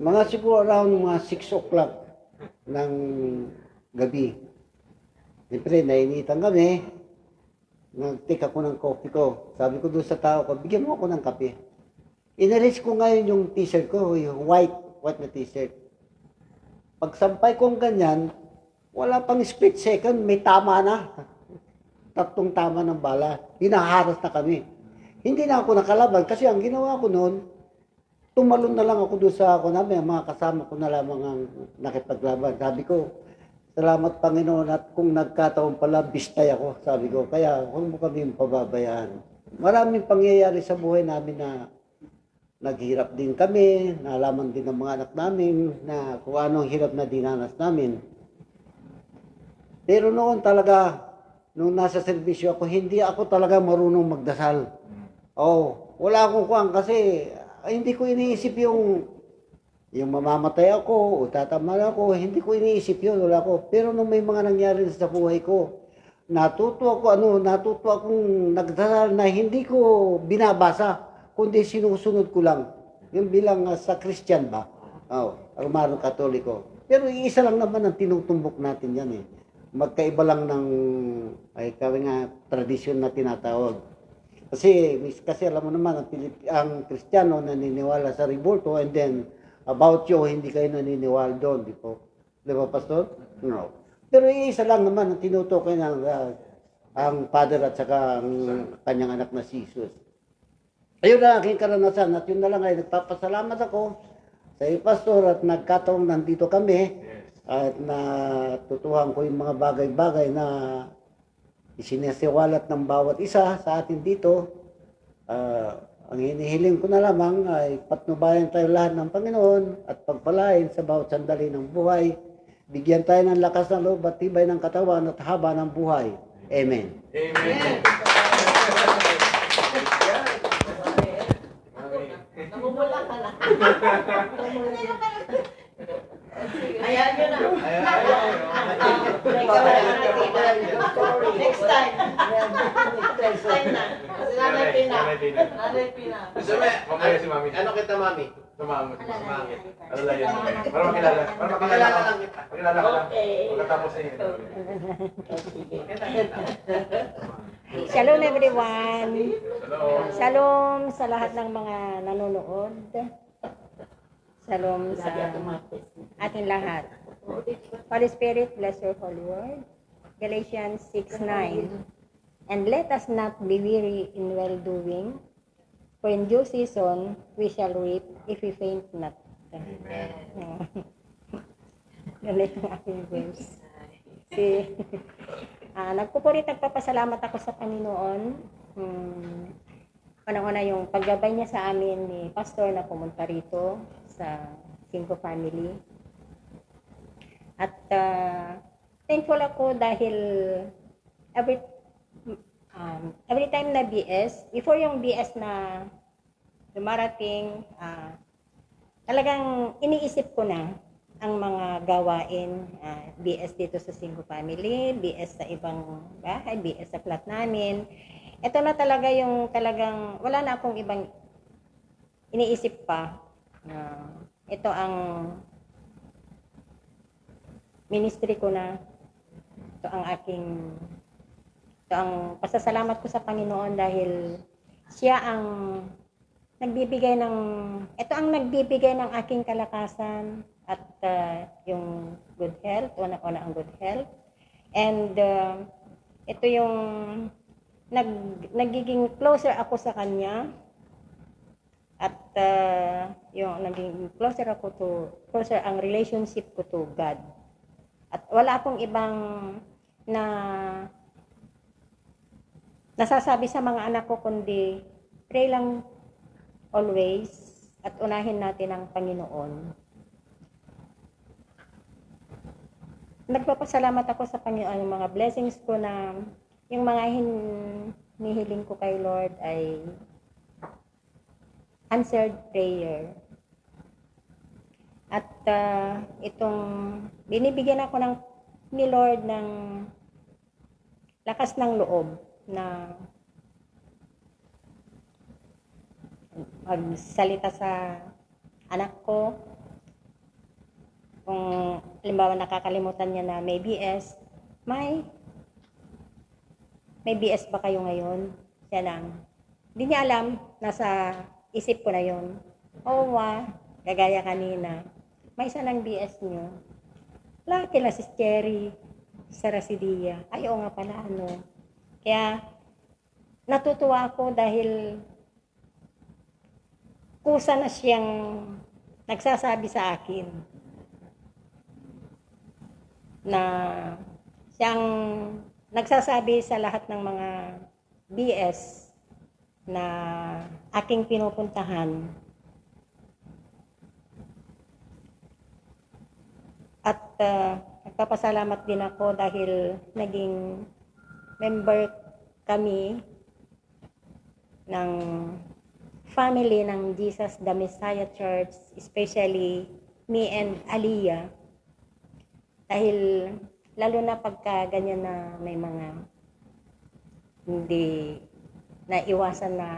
Speaker 8: Mga siguro around mga 6 o'clock ng gabi. Siyempre, nainitan kami. Nag-take ako ng coffee ko. Sabi ko doon sa tao ko, bigyan mo ako ng kape. Inalis ko ngayon yung t-shirt ko, yung white na t-shirt. Pagsampay kong ganyan, wala pang split second, may tama na. 3 tama ng bala. Hinaharas na kami. Hindi na ako nakalaban kasi ang ginawa ko noon, tumalon na lang ako doon sa ako namin, mga kasama ko na lamang ang nakipaglaban. Sabi ko, salamat Panginoon at kung nagkataon pala, bistay ako, sabi ko. Kaya huwag mo kami pababayaan. Maraming pangyayari sa buhay namin na naghirap din kami, nalaman din ng mga anak namin na kung anong hirap na dinanas namin. Pero noon talaga, nung nasa serbisyo ako, hindi ako talaga marunong magdasal. Wala akong kuwang kasi hindi ko iniisip yung mamamatay ako o tatama ako, hindi ko iniisip yun, wala ko. Pero nung may mga nangyari sa buhay ko, natuto akong nagdasal na hindi ko binabasa, kundi sinusunod ko lang. Yung bilang sa Christian ba? Romanong Katoliko. Pero iisa lang naman ang tinutumbok natin yan eh. Magkaiba lang ng tradisyon na tinatawag. Kasi alam mo naman, ang Kristiyano naniniwala sa rebulto and then about you, hindi kayo naniniwala doon. Di ba, Pastor? No. Pero isa lang naman ang tinutukoy ng ang Father at saka ang kanyang anak na si Jesus. Ayun na aking karanasan at yun na lang ay nagpapasalamat ako sa iyo, Pastor, at nagkataong nandito kami at natutuhan ko yung mga bagay-bagay na isinasiwalat ng bawat isa sa atin dito. Ang hinihiling ko na lamang ay patnubayan tayo lahat ng Panginoon at pagpalain sa bawat sandali ng buhay. Bigyan tayo ng lakas ng loob at tibay ng katawan at haba ng buhay. Amen.
Speaker 3: Amen.
Speaker 1: Namumula ka na. Ayan yun na. Next time. Next time na. Kasi Nanay Pina. Nanay Pina.
Speaker 3: Mamaya si Mami.
Speaker 9: Ano kita, Mami?
Speaker 3: Sa Mami. Alalayan mo. Para makilala.
Speaker 9: Makilala lang kita.
Speaker 3: Makilala ka lang.
Speaker 1: Okay.
Speaker 3: Pagkatapos sa inyo.
Speaker 10: Shalom everyone.
Speaker 3: Hello.
Speaker 10: Shalom sa lahat ng mga nanonood. Shalom sa ating lahat. Holy Spirit, bless your holy word. Galatians 6:9. And let us not be weary in well-doing, for in due season we shall reap if we faint not.
Speaker 3: Amen.
Speaker 10: Galing ang aking verse. Nagpapasalamat ako sa Panginoon. Una yung paggabay niya sa amin ni Pastor na pumunta rito sa Cinco Family. At thankful ako dahil every time na BS, before yung BS na dumarating, talagang iniisip ko na ang mga gawain, BS dito sa Cinco Family, BS sa ibang bahay, BS sa flat namin. Ito na talaga yung talagang, wala na akong ibang iniisip pa. Ito ang ministry ko na. Ito ang aking Ito ang pasasalamat ko sa Panginoon dahil siya ang ito ang nagbibigay ng aking kalakasan at yung good health, una-una ang good health. And ito yung nagiging closer ako sa Kanya. At yung naging closer ang relationship ko to God. At wala akong ibang nasasabi sa mga anak ko kundi pray lang always at unahin natin ang Panginoon. Nagpapasalamat ako sa Panginoon, yung mga blessings ko na yung mga hinihiling ko kay Lord ay answered prayer. At itong binibigyan ako ni Lord ng lakas ng loob na magsalita sa anak ko. Kung halimbawa nakakalimutan niya na may BS, may BS ba kayo ngayon? Siya lang. Hindi niya alam, nasa isip ko na yun. Oo, kagaya kanina. May isa lang BS niyo. Laki na si Cherry sa Rasidia. Ay, oo nga pala, ano. Kaya, natutuwa ako dahil kusa na siyang nagsasabi sa akin na siyang nagsasabi sa lahat ng mga BS na aking pinupuntahan. At nagpapasalamat din ako dahil naging member kami ng family ng Jesus the Messiah Church, especially me and Aliyah. Dahil lalo na pagka ganyan na may mga hindi na iwasan na,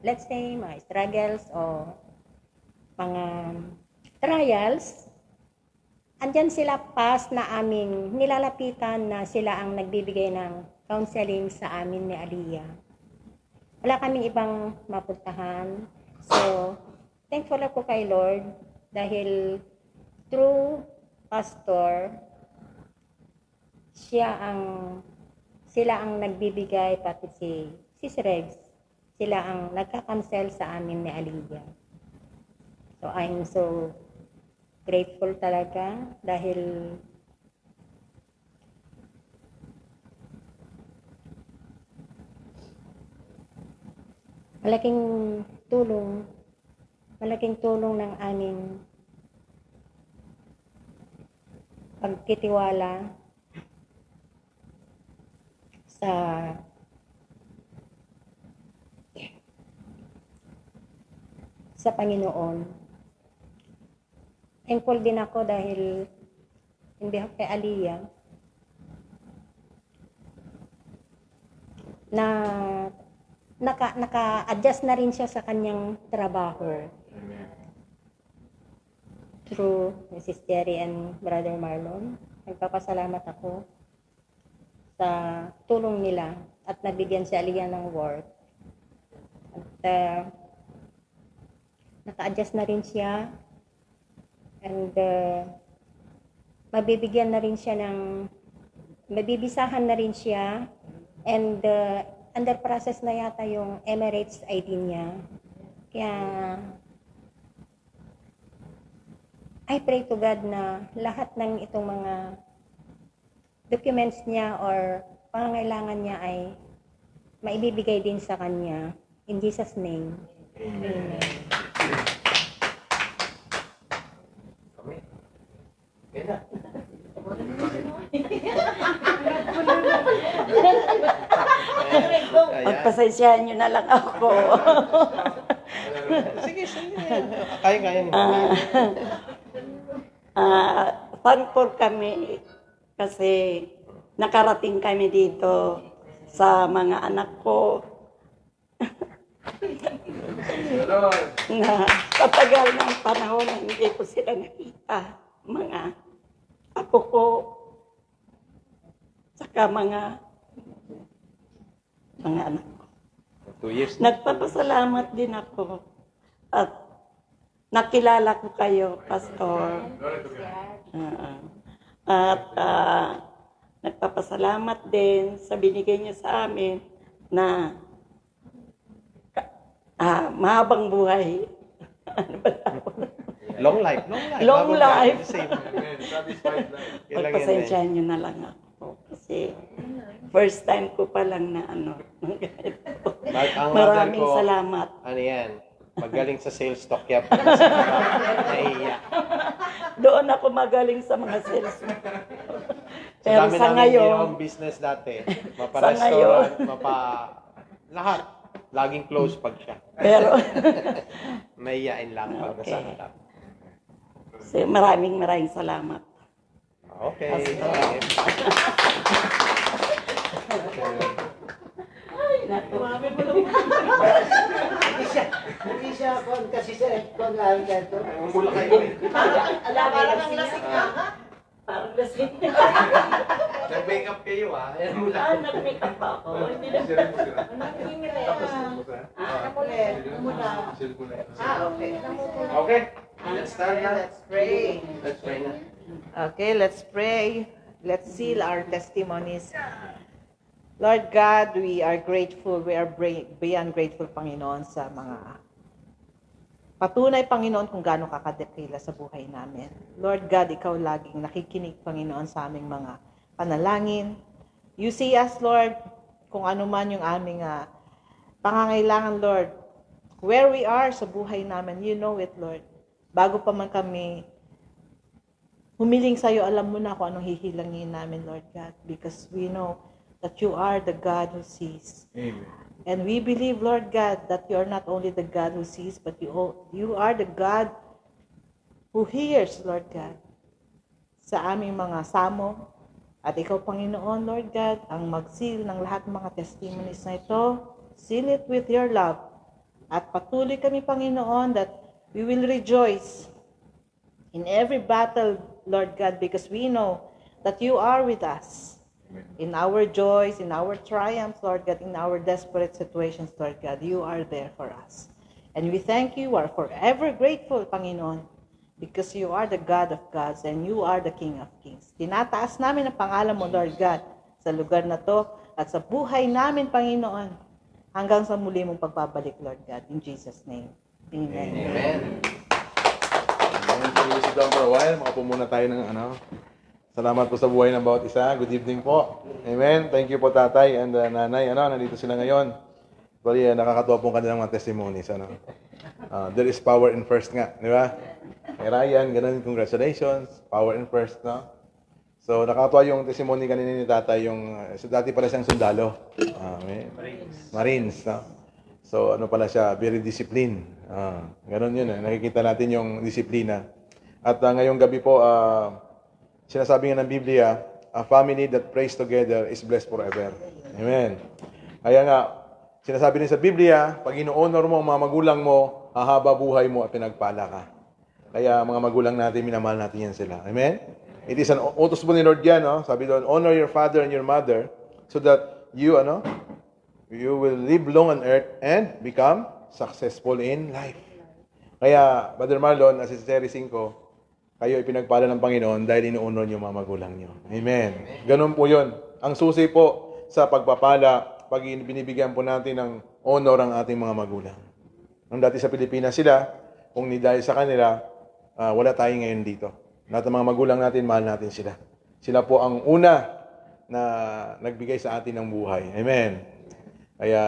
Speaker 10: let's say, mga struggles o mga trials, andyan sila past na aming nilalapitan na sila ang nagbibigay ng counseling sa amin ni Aliyah. Wala kaming ibang mapuntahan. So, thankful ako kay Lord dahil through pastor, sila ang nagbibigay, pati si Regs, sila ang nagka-cancel sa amin ni Aliyah. So, I'm so grateful talaga dahil malaking tulong ng aming pagtitiwala sa Panginoon. Thankful din ako dahil in behalf kay Aliyah na naka-adjust na rin siya sa kanyang trabaho. Through Mrs. Jerry and Brother Marlon, nagpapasalamat ako sa tulong nila at nabigyan si Aliyah ng work. At naka-adjust na rin siya and mabibisahan na rin siya and under process na yata yung Emirates ID niya. Kaya I pray to God na lahat ng itong mga documents niya or pangangailangan niya ay maibibigay din sa kanya. In Jesus' name. Amen.
Speaker 7: Pagpasensyahan nyo na lang ako.
Speaker 3: Sige. Kaya niyo.
Speaker 7: Thankful kami kasi nakarating kami dito sa mga anak ko na patagal ng panahon na hindi ko sila nakita. Mga apo ko, saka mga mga anak ko.
Speaker 3: 2 years.
Speaker 7: Nagpapasalamat din ako at nakilala ko kayo, Pastor. At nagpapasalamat din sa binigay niyo sa amin na mahabang buhay. Ano ba tawag?
Speaker 3: Long life, long life.
Speaker 7: Long
Speaker 3: Habang
Speaker 7: life.
Speaker 3: the same.
Speaker 2: Satisfied lang.
Speaker 3: Yun lang yun eh.
Speaker 7: Pagpasensyahan niyo na lang ako. Kasi first time ko pa lang na ano. ng ganito.
Speaker 3: Ang
Speaker 7: Maraming
Speaker 3: mother ko,
Speaker 7: salamat.
Speaker 3: Ano yan? Magaling sa sales talk yan. Naiiya.
Speaker 7: Doon ako magaling sa mga salesman.
Speaker 3: Sa
Speaker 7: Pero
Speaker 3: dami
Speaker 7: sa
Speaker 3: namin
Speaker 7: ngayon,
Speaker 3: ginawang business dati.
Speaker 7: Sa
Speaker 3: Mapa-restaurant, lahat. Laging close pag siya.
Speaker 7: pero
Speaker 3: Maiiyain lang pag
Speaker 7: Okay.
Speaker 3: nasa harap.
Speaker 7: maraming salamat.
Speaker 3: Okay.
Speaker 8: Hindi siya kasi sa pag-aaral dito.
Speaker 3: Mula kayo eh.
Speaker 1: Parang ang lasing ka.
Speaker 7: Parang lasing.
Speaker 3: Nag-wake up kayo ah. Ayan mula.
Speaker 7: Nag-make up pa ako. Hindi na.
Speaker 1: Okay.
Speaker 3: Okay. Let's start na.
Speaker 1: Let's pray.
Speaker 3: Let's pray na.
Speaker 1: Okay, let's pray. Let's seal our testimonies. Lord God, we are grateful. We are beyond grateful, Panginoon, sa mga patunay, Panginoon, kung gaano kakadakila sa buhay namin. Lord God, Ikaw laging nakikinig, Panginoon, sa aming mga panalangin. You see us, Lord, kung ano man yung aming pangangailangan, Lord. Where we are sa buhay namin, you know it, Lord. Bago pa man kami humiling sa'yo, alam mo na kung anong hihilangin namin, Lord God. Because we know that you are the God who sees.
Speaker 2: Amen.
Speaker 1: And we believe, Lord God, that you are not only the God who sees, but you are the God who hears, Lord God, sa aming mga samo. At ikaw, Panginoon, Lord God, ang mag-seal ng lahat ng mga testimonies na ito. Seal it with your love. At patuloy kami, Panginoon, that we will rejoice in every battle, Lord God, because we know that you are with us. In our joys, in our triumphs, Lord God, in our desperate situations, Lord God, you are there for us. And we thank you, are forever grateful, Panginoon, because you are the God of gods and you are the King of kings. Tinataas namin ang pangalan mo, Lord God, sa lugar na to at sa buhay namin, Panginoon, hanggang sa muli mong pagbabalik, Lord God. In Jesus' name. Amen.
Speaker 3: Amen.
Speaker 2: We'll sit down for a while. Makapo muna tayo ng Salamat po sa buhay ng bawat isa. Good evening po. Amen. Thank you po, tatay and nanay. Nandito sila ngayon. Bali, nakakatuwa po kanilang mga testimonies. There is power in first nga. Di ba? Kay Ryan, ganun, congratulations. Power in first, no? So, nakakatuwa yung testimony kanina ni tatay. Dati pala siyang sundalo. Marines, no? So, pala siya? Very disciplined. Ganun yun. Nakikita natin yung disiplina. At ngayong gabi po, sinasabi nga ng Biblia, a family that prays together is blessed forever. Amen. Kaya nga, sinasabi din sa Biblia, pag ino-honor mo ang mga magulang mo, hahaba buhay mo at pinagpala ka. Kaya mga magulang natin, minamahal natin yan sila. Amen? It is an utos po ni Lord yan, no? Sabi doon, honor your father and your mother so that you will live long on earth and become successful in life. Kaya, Brother Marlon, as Series 5, kayo ipinagpala ng Panginoon dahil inuunor niyo mga magulang niyo. Amen. Ganun po yun. Ang susi po sa pagpapala, pag binibigyan po natin ng honor ang ating mga magulang. Nung dati sa Pilipinas sila, kung ni dahil sa kanila, wala tayo ngayon dito. Lahat ng mga magulang natin, mahal natin sila. Sila po ang una na nagbigay sa atin ng buhay. Amen. Kaya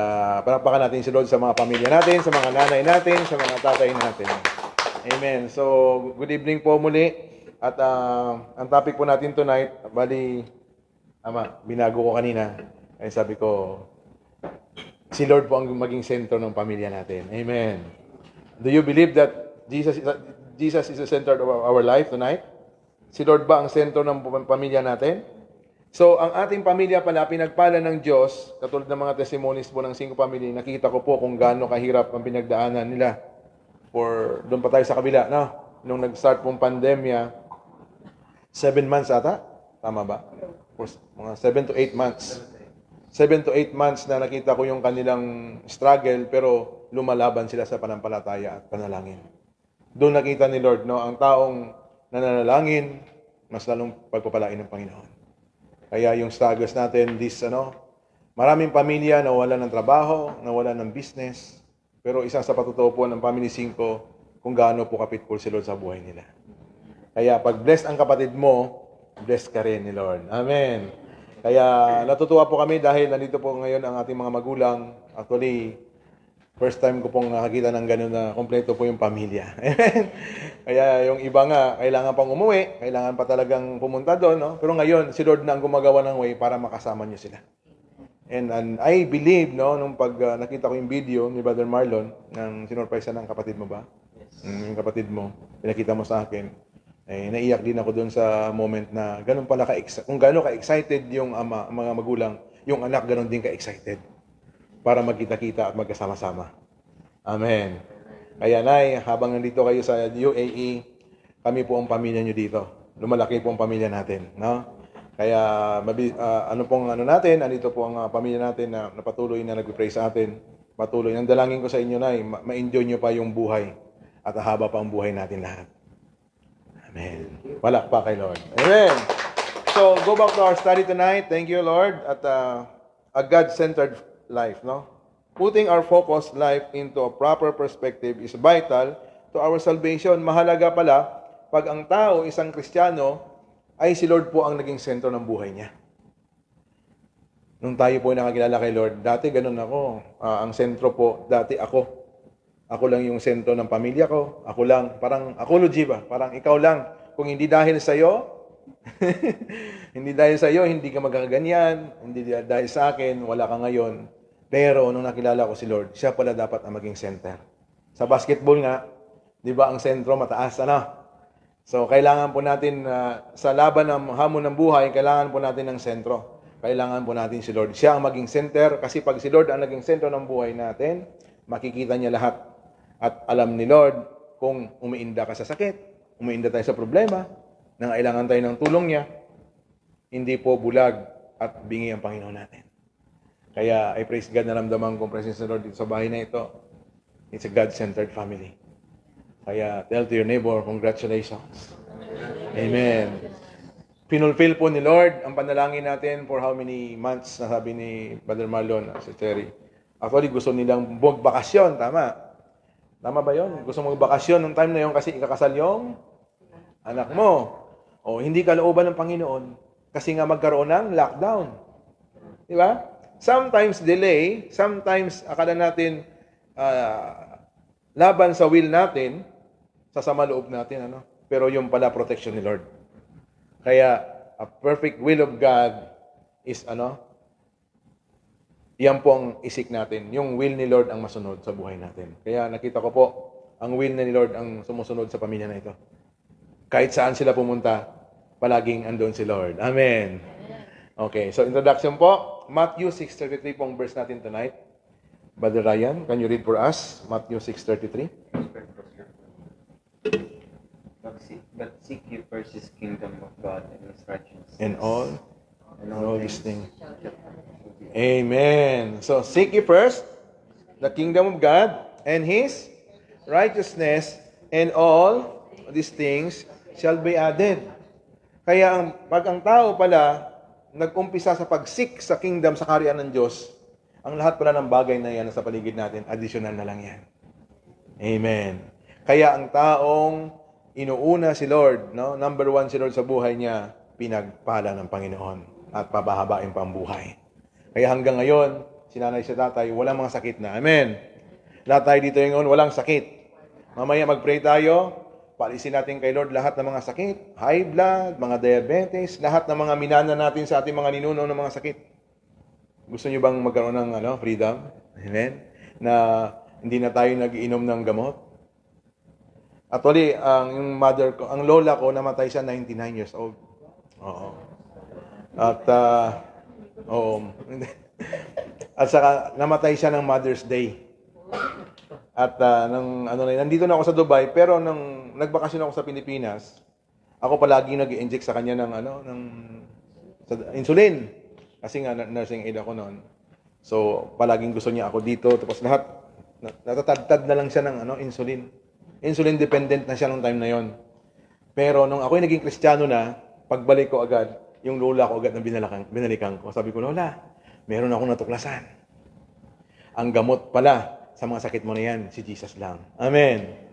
Speaker 2: panapakan natin si Lord sa mga pamilya natin, sa mga nanay natin, sa mga tatay natin. Amen. So, good evening po muli. At ang topic po natin tonight, binago ko kanina. Ay sabi ko, si Lord po ang maging sentro ng pamilya natin. Amen. Do you believe that Jesus is the center of our life tonight? Si Lord ba ang sentro ng pamilya natin? So, ang ating pamilya pala, pinagpala ng Diyos, katulad ng mga testimonies po ng 5 family, nakita ko po kung gaano kahirap ang pinagdaanan nila. Doon pa tayo sa kabila, no? Nung nag-start pong pandemya, 7 months ata? Tama ba? For mga 7 to 8 months. 7 to 8 months na nakita ko yung kanilang struggle, pero lumalaban sila sa panampalataya at panalangin. Doon nakita ni Lord, no, ang taong nananalangin, mas lalong pagpapalain ng Panginoon. Kaya yung struggles natin, maraming pamilya nawalan ng trabaho, nawalan ng business, pero isang sa patutuo po ng Family 5 kung gaano po kapitpul si Lord sa buhay nila. Kaya pag blessed ang kapatid mo, blessed ka rin ni Lord. Amen. Kaya natutuwa po kami dahil nandito po ngayon ang ating mga magulang. Actually, first time ko pong nakakita ng gano'n na kompleto po yung pamilya. Amen. Kaya yung iba nga, kailangan pang umuwi, kailangan pa talagang pumunta doon. No? Pero ngayon, si Lord na ang gumagawa ng way para makasama niyo sila. And I believe, nung pag nakita ko yung video ni Brother Marlon, ng sinurpresa ng kapatid mo ba? Yes. Yung kapatid mo, pinakita mo sa akin. Naiyak din ako doon sa moment na ganun pala kung gano'n ka-excited yung ama, mga magulang, yung anak ganun din ka-excited para magkita-kita at magkasama-sama. Amen. Kaya Nay, habang nandito kayo sa UAE, kami po ang pamilya nyo dito. Lumalaki po ang pamilya natin. No? Kaya andito po ang pamilya natin na patuloy na nag-pray sa atin. Patuloy. Ang dalangin ko sa inyo, Nay, ma-enjoy nyo pa yung buhay at haba pa ang buhay natin lahat. Amen. Palakpak kay Lord. Amen. So, go back to our study tonight. Thank you, Lord, at a God-centered life, no? Putting our focused life into a proper perspective is vital to our salvation. Mahalaga pala, pag ang tao, isang Kristiyano, ay si Lord po ang naging sentro ng buhay niya. Nung tayo po nakakilala kay Lord, dati ganun ako. Ang sentro po, dati ako. Ako lang yung sentro ng pamilya ko. Ako lang. Parang apology ba? Parang ikaw lang. Kung hindi dahil sa'yo, hindi dahil sa'yo, hindi ka magkakaganyan. Hindi dahil sa akin, wala ka ngayon. Pero nung nakilala ko si Lord, siya pala dapat ang maging center. Sa basketball nga, di ba ang sentro mataas, ano? So, kailangan po natin, sa laban ng hamon ng buhay, kailangan po natin ng sentro. Kailangan po natin si Lord. Siya ang maging center. Kasi pag si Lord ang naging sentro ng buhay natin, makikita niya lahat. At alam ni Lord kung umiinda ka sa sakit, umiinda tayo sa problema, nangailangan tayo ng tulong niya, hindi po bulag at bingi ang Panginoon natin. Kaya I praise God na ramdaman kong presence ng Lord dito sa bahay na ito. It's a God-centered family. Kaya tell to your neighbor, congratulations. Amen. Pinulfill po ni Lord ang panalangin natin for how many months, nasabi ni Brother Marlon, si Terry. Actually, gusto nilang magbakasyon, tama? Tama ba yun? Gusto mong bakasyon nung time na yun kasi ikakasal yung anak mo. O hindi kalooban ng Panginoon kasi nga magkaroon ng lockdown. Di ba? Sometimes delay, sometimes akala natin laban sa will natin, sa sama loob natin, ano? Pero yung pala protection ni Lord. Kaya a perfect will of God is yan po ang isik natin. Yung will ni Lord ang masunod sa buhay natin. Kaya nakita ko po, ang will ni Lord ang sumusunod sa pamilya na ito. Kahit saan sila pumunta, palaging andun si Lord. Amen. Okay, so introduction po. Matthew 6:33 pong verse natin tonight. Brother Ryan, can you read for us? Matthew 6:33.
Speaker 6: But seek ye first His kingdom of God and His righteousness.
Speaker 2: And all these things. Amen. So, seek ye first the kingdom of God and His righteousness, and all these things shall be added. Kaya pag ang tao pala nag-umpisa sa pag-seek sa kingdom, sa kaharian ng Diyos, ang lahat pala ng bagay na yan sa paligid natin, additional na lang yan. Amen. Kaya ang taong inuuna si Lord, no? Number 1 si Lord sa buhay niya, pinagpala ng Panginoon at pabahabain pa ang buhay. Kaya hanggang ngayon, si nanay si tatay, walang mga sakit na. Amen. Lahat tayo dito ngayon, walang sakit. Mamaya mag-pray tayo, paalisin natin kay Lord lahat ng mga sakit, high blood, mga diabetes, lahat ng mga minana natin sa ating mga ninuno ng mga sakit. Gusto niyo bang magkaroon ng freedom? Amen. Na hindi na tayo nag-iinom ng gamot? Actually, ang mother ko, ang lola ko, namatay siya 99 years old. Oo. At at saka namatay siya ng Mother's Day. At nandito na ako sa Dubai, pero nung nagbakasyon ako sa Pilipinas, ako palagi nag-i-inject sa kanya ng insulin. Kasi nga, nursing aid ako noon. So, palaging gusto niya ako dito. Tapos lahat, natatadtad na lang siya ng insulin. Insulin dependent na siya nung time na yon. Pero nung ako'y naging Kristiyano na, pagbalik ko agad, yung lola ko agad na binalikan ko. Sabi ko, Lola, meron akong natuklasan. Ang gamot pala sa mga sakit mo na yan, si Jesus lang. Amen.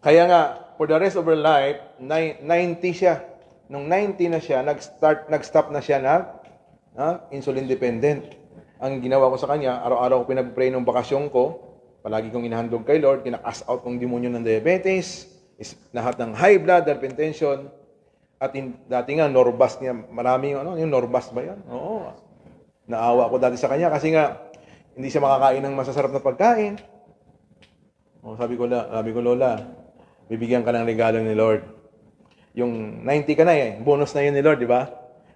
Speaker 2: Kaya nga, for the rest of her life, 90 siya. Nung 90 na siya, nag-stop na siya na insulin dependent. Ang ginawa ko sa kanya, araw-araw ko pinag-pray ng bakasyon ko, palagi kong inahandog kay Lord, kinak-cast out kong demonyo ng diabetes, lahat ng high blood, hypertension, at dati nga, Norbas niya, maraming, yung Norbas ba yan? Oo. Naawa ako dati sa kanya kasi nga, hindi siya makakain ng masasarap na pagkain. Sabi ko, Lola, bibigyan ka ng regalo ni Lord. Yung 90 ka na bonus na yun ni Lord, di ba?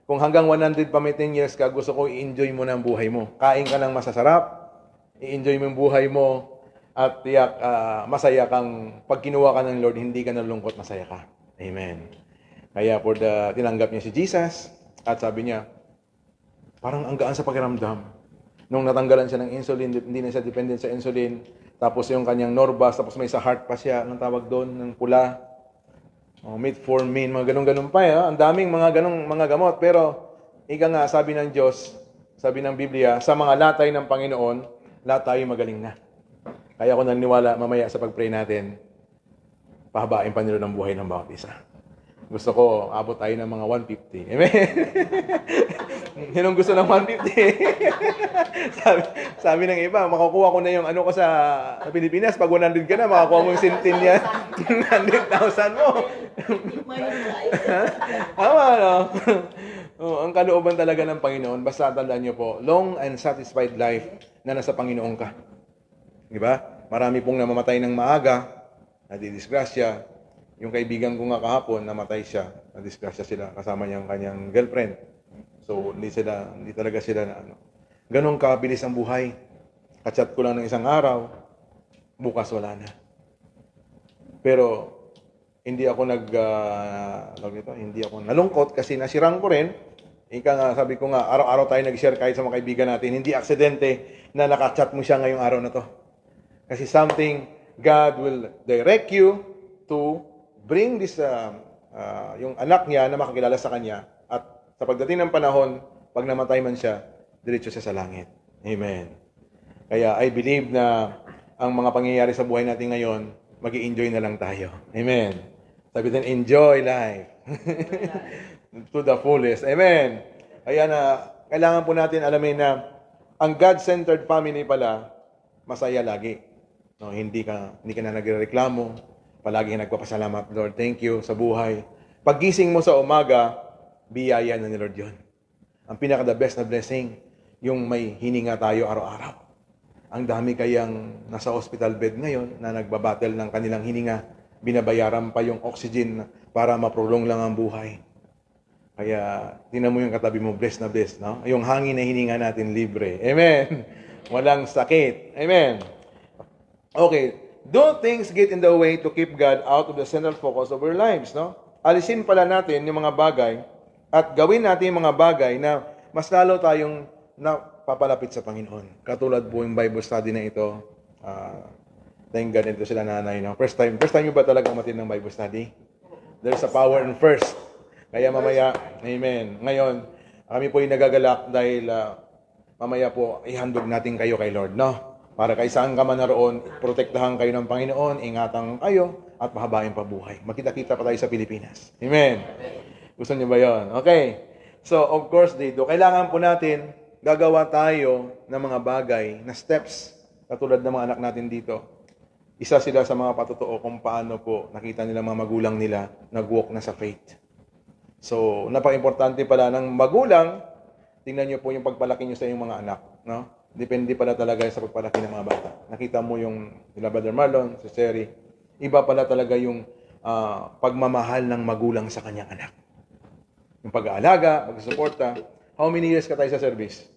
Speaker 2: Kung hanggang 100 pa may 10 years ka, gusto ko i-enjoy mo na ang buhay mo. Kain ka ng masasarap, i-enjoy mo yung buhay mo, at tiyak, masaya kang, pag kinuha ka ng Lord, hindi ka nalungkot, masaya ka. Amen. Kaya tinanggap niya si Jesus, at sabi niya, parang ang gaan sa pakiramdam. Nung natanggalan siya ng insulin, hindi na siya dependent sa insulin, tapos yung kanyang Norbas, tapos may sa heart pa siya, anong tawag doon, ng pula, metformin, mga ganun-ganun pa. Ang daming mga ganung mga gamot. Pero, ika nga, sabi ng Diyos, sabi ng Biblia, sa mga latay ng Panginoon, lahat tayo magaling na. Kaya ako naniniwala mamaya sa pag-pray natin, pahabain pa nila ng buhay ng bawat isa. Gusto ko, abot tayo ng mga 150. Amen? Sinong gusto ng 150? sabi ng iba, makukuha ko na yung ko sa Pilipinas. Pag 100 ka na, makakuha mo yung sintin niya. 100,000 mo. Tama, no? Ang kalooban talaga ng Panginoon, basta tandaan niyo po, long and satisfied life na nasa Panginoon ka. Di ba? Marami pong namamatay ng maaga, nadidisgrasya. Yung kaibigan ko nga kahapon, namatay siya. Nadisgrasya sila kasama niyang kanyang girlfriend. So, hindi talaga sila na Ganon kabilis ang buhay. Kachat ko lang ng isang araw, bukas wala na. Pero, hindi ako hindi ako nalungkot kasi nasirang ko rin. Ika nga, sabi ko nga, araw-araw tayo nag-share kahit sa mga kaibigan natin. Hindi aksidente na nakachat mo siya ngayong araw na to. Kasi something, God will direct you to bring this, yung anak niya na makakilala sa kanya. At sa pagdating ng panahon, pag namatay man siya, diretso siya sa langit. Amen. Kaya I believe na ang mga pangyayari sa buhay natin ngayon, mag-i-enjoy na lang tayo. Amen. Sabi din, enjoy life. To the fullest. Amen. Kaya kailangan po natin alamin na ang God-centered family pala, masaya lagi. Hindi ka na nagrereklamo. Palagi nagpapasalamat, Lord, thank you sa buhay. Paggising mo sa umaga, biyaya na ni Lord yun. Ang pinaka-the best na blessing, yung may hininga tayo araw-araw. Ang dami kayang nasa hospital bed ngayon na nagbabattle ng kanilang hininga, binabayaran pa yung oxygen para maprolong lang ang buhay. Kaya, tingnan mo yung katabi mo, blessed na blessed, no? Yung hangin na hininga natin, libre. Amen. Walang sakit. Amen. Okay. Don't things get in the way to keep God out of the central focus of our lives, no? Alisin pala natin yung mga bagay at gawin natin yung mga bagay na mas lalo tayong napapalapit sa Panginoon. Katulad po yung Bible study na ito. Thank God, ito sila nanay, no? First time nyo ba talaga umatin ng Bible study? There's a power in first. Kaya mamaya, amen. Ngayon, kami po yung nagagalak dahil mamaya po ihandog natin kayo kay Lord, no? Para kay saan ka man naroon, protektahan kayo ng Panginoon, ingatan kayo, at mahabain pa buhay. Makita-kita pa tayo sa Pilipinas. Amen. Gusto niyo ba yun? Okay. So, of course, dito, kailangan po natin gagawa tayo ng mga bagay na steps, katulad ng mga anak natin dito. Isa sila sa mga patotoo kung paano po nakita nila mga magulang nila nag-walk na sa faith. So, napaka-importante pala ng magulang, tingnan niyo po yung pagpalaki niyo sa inyong mga anak, no? Depende pala talaga sa pagpalaki ng mga bata. Nakita mo yung nila Brother Marlon, si Seri. Iba pala talaga yung pagmamahal ng magulang sa kanyang anak. Yung pag-aalaga, pag-suporta. How many years ka tayo sa service?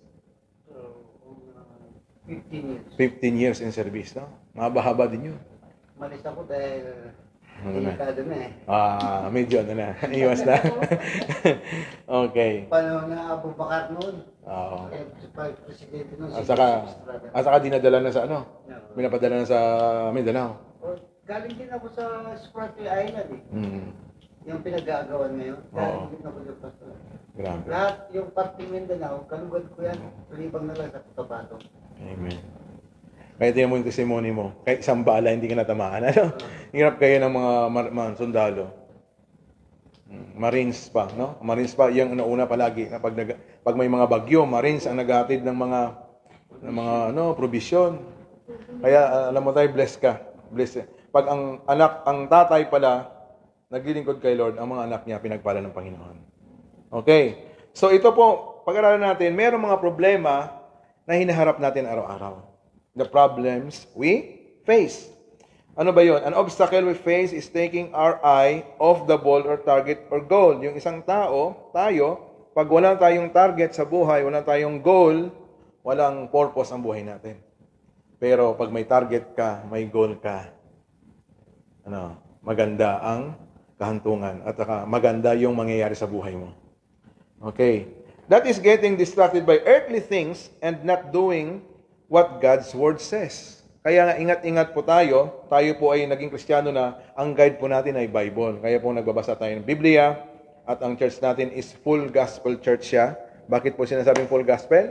Speaker 8: 15 years.
Speaker 2: 15 years in service, no? Mahaba-haba din yun.
Speaker 8: Malis ako dahil
Speaker 2: Ano na?
Speaker 8: Delikado na eh.
Speaker 2: Medyo ano na. Iwas na. Okay.
Speaker 8: Paano na Abu Bakar noon?
Speaker 2: Oo.
Speaker 8: Presidente noon.
Speaker 2: At saka dinadala na sa ano? Pinapadala na sa Mindanao.
Speaker 8: Galing din ako sa Spratly Island eh.
Speaker 2: Mm.
Speaker 8: Yung pinag-aagawan ngayon. Galing
Speaker 2: Oo.
Speaker 8: din ako sa pastor.
Speaker 2: Grabe.
Speaker 8: Lahat yung parting Mindanao, kalugad ko yan. Palibang na lang sa Cotabato.
Speaker 2: Amen. Kaya tingnan mo yung testimony mo. Kahit isang bala, hindi ka natamaan. Ano? Hirap kayo ng mga sundalo. Marines pa, no? Marines pa, yung nauna palagi. Pag may mga bagyo, Marines ang naghatid ng mga provision. Kaya alam mo tayo, blessed ka. Blessed. Pag ang tatay pala, naglilingkod kay Lord, ang mga anak niya pinagpala ng Panginoon. Okay. So ito po, pag-aralan natin, mayroong mga problema na hinaharap natin araw-araw. The problems we face. Ano ba yon? An obstacle we face is taking our eye off the ball or target or goal. Yung isang tao, tayo, pag wala tayong target sa buhay, wala tayong goal, walang purpose ang buhay natin. Pero pag may target ka, may goal ka, maganda ang kahantungan at maganda yung mangyayari sa buhay mo. Okay. That is getting distracted by earthly things and not doing what God's Word says. Kaya nga ingat-ingat po tayo. Tayo po ay naging Kristiyano na ang guide po natin ay Bible. Kaya po nagbabasa tayo ng Biblia at ang church natin is full gospel church siya. Bakit po sinasabing full gospel?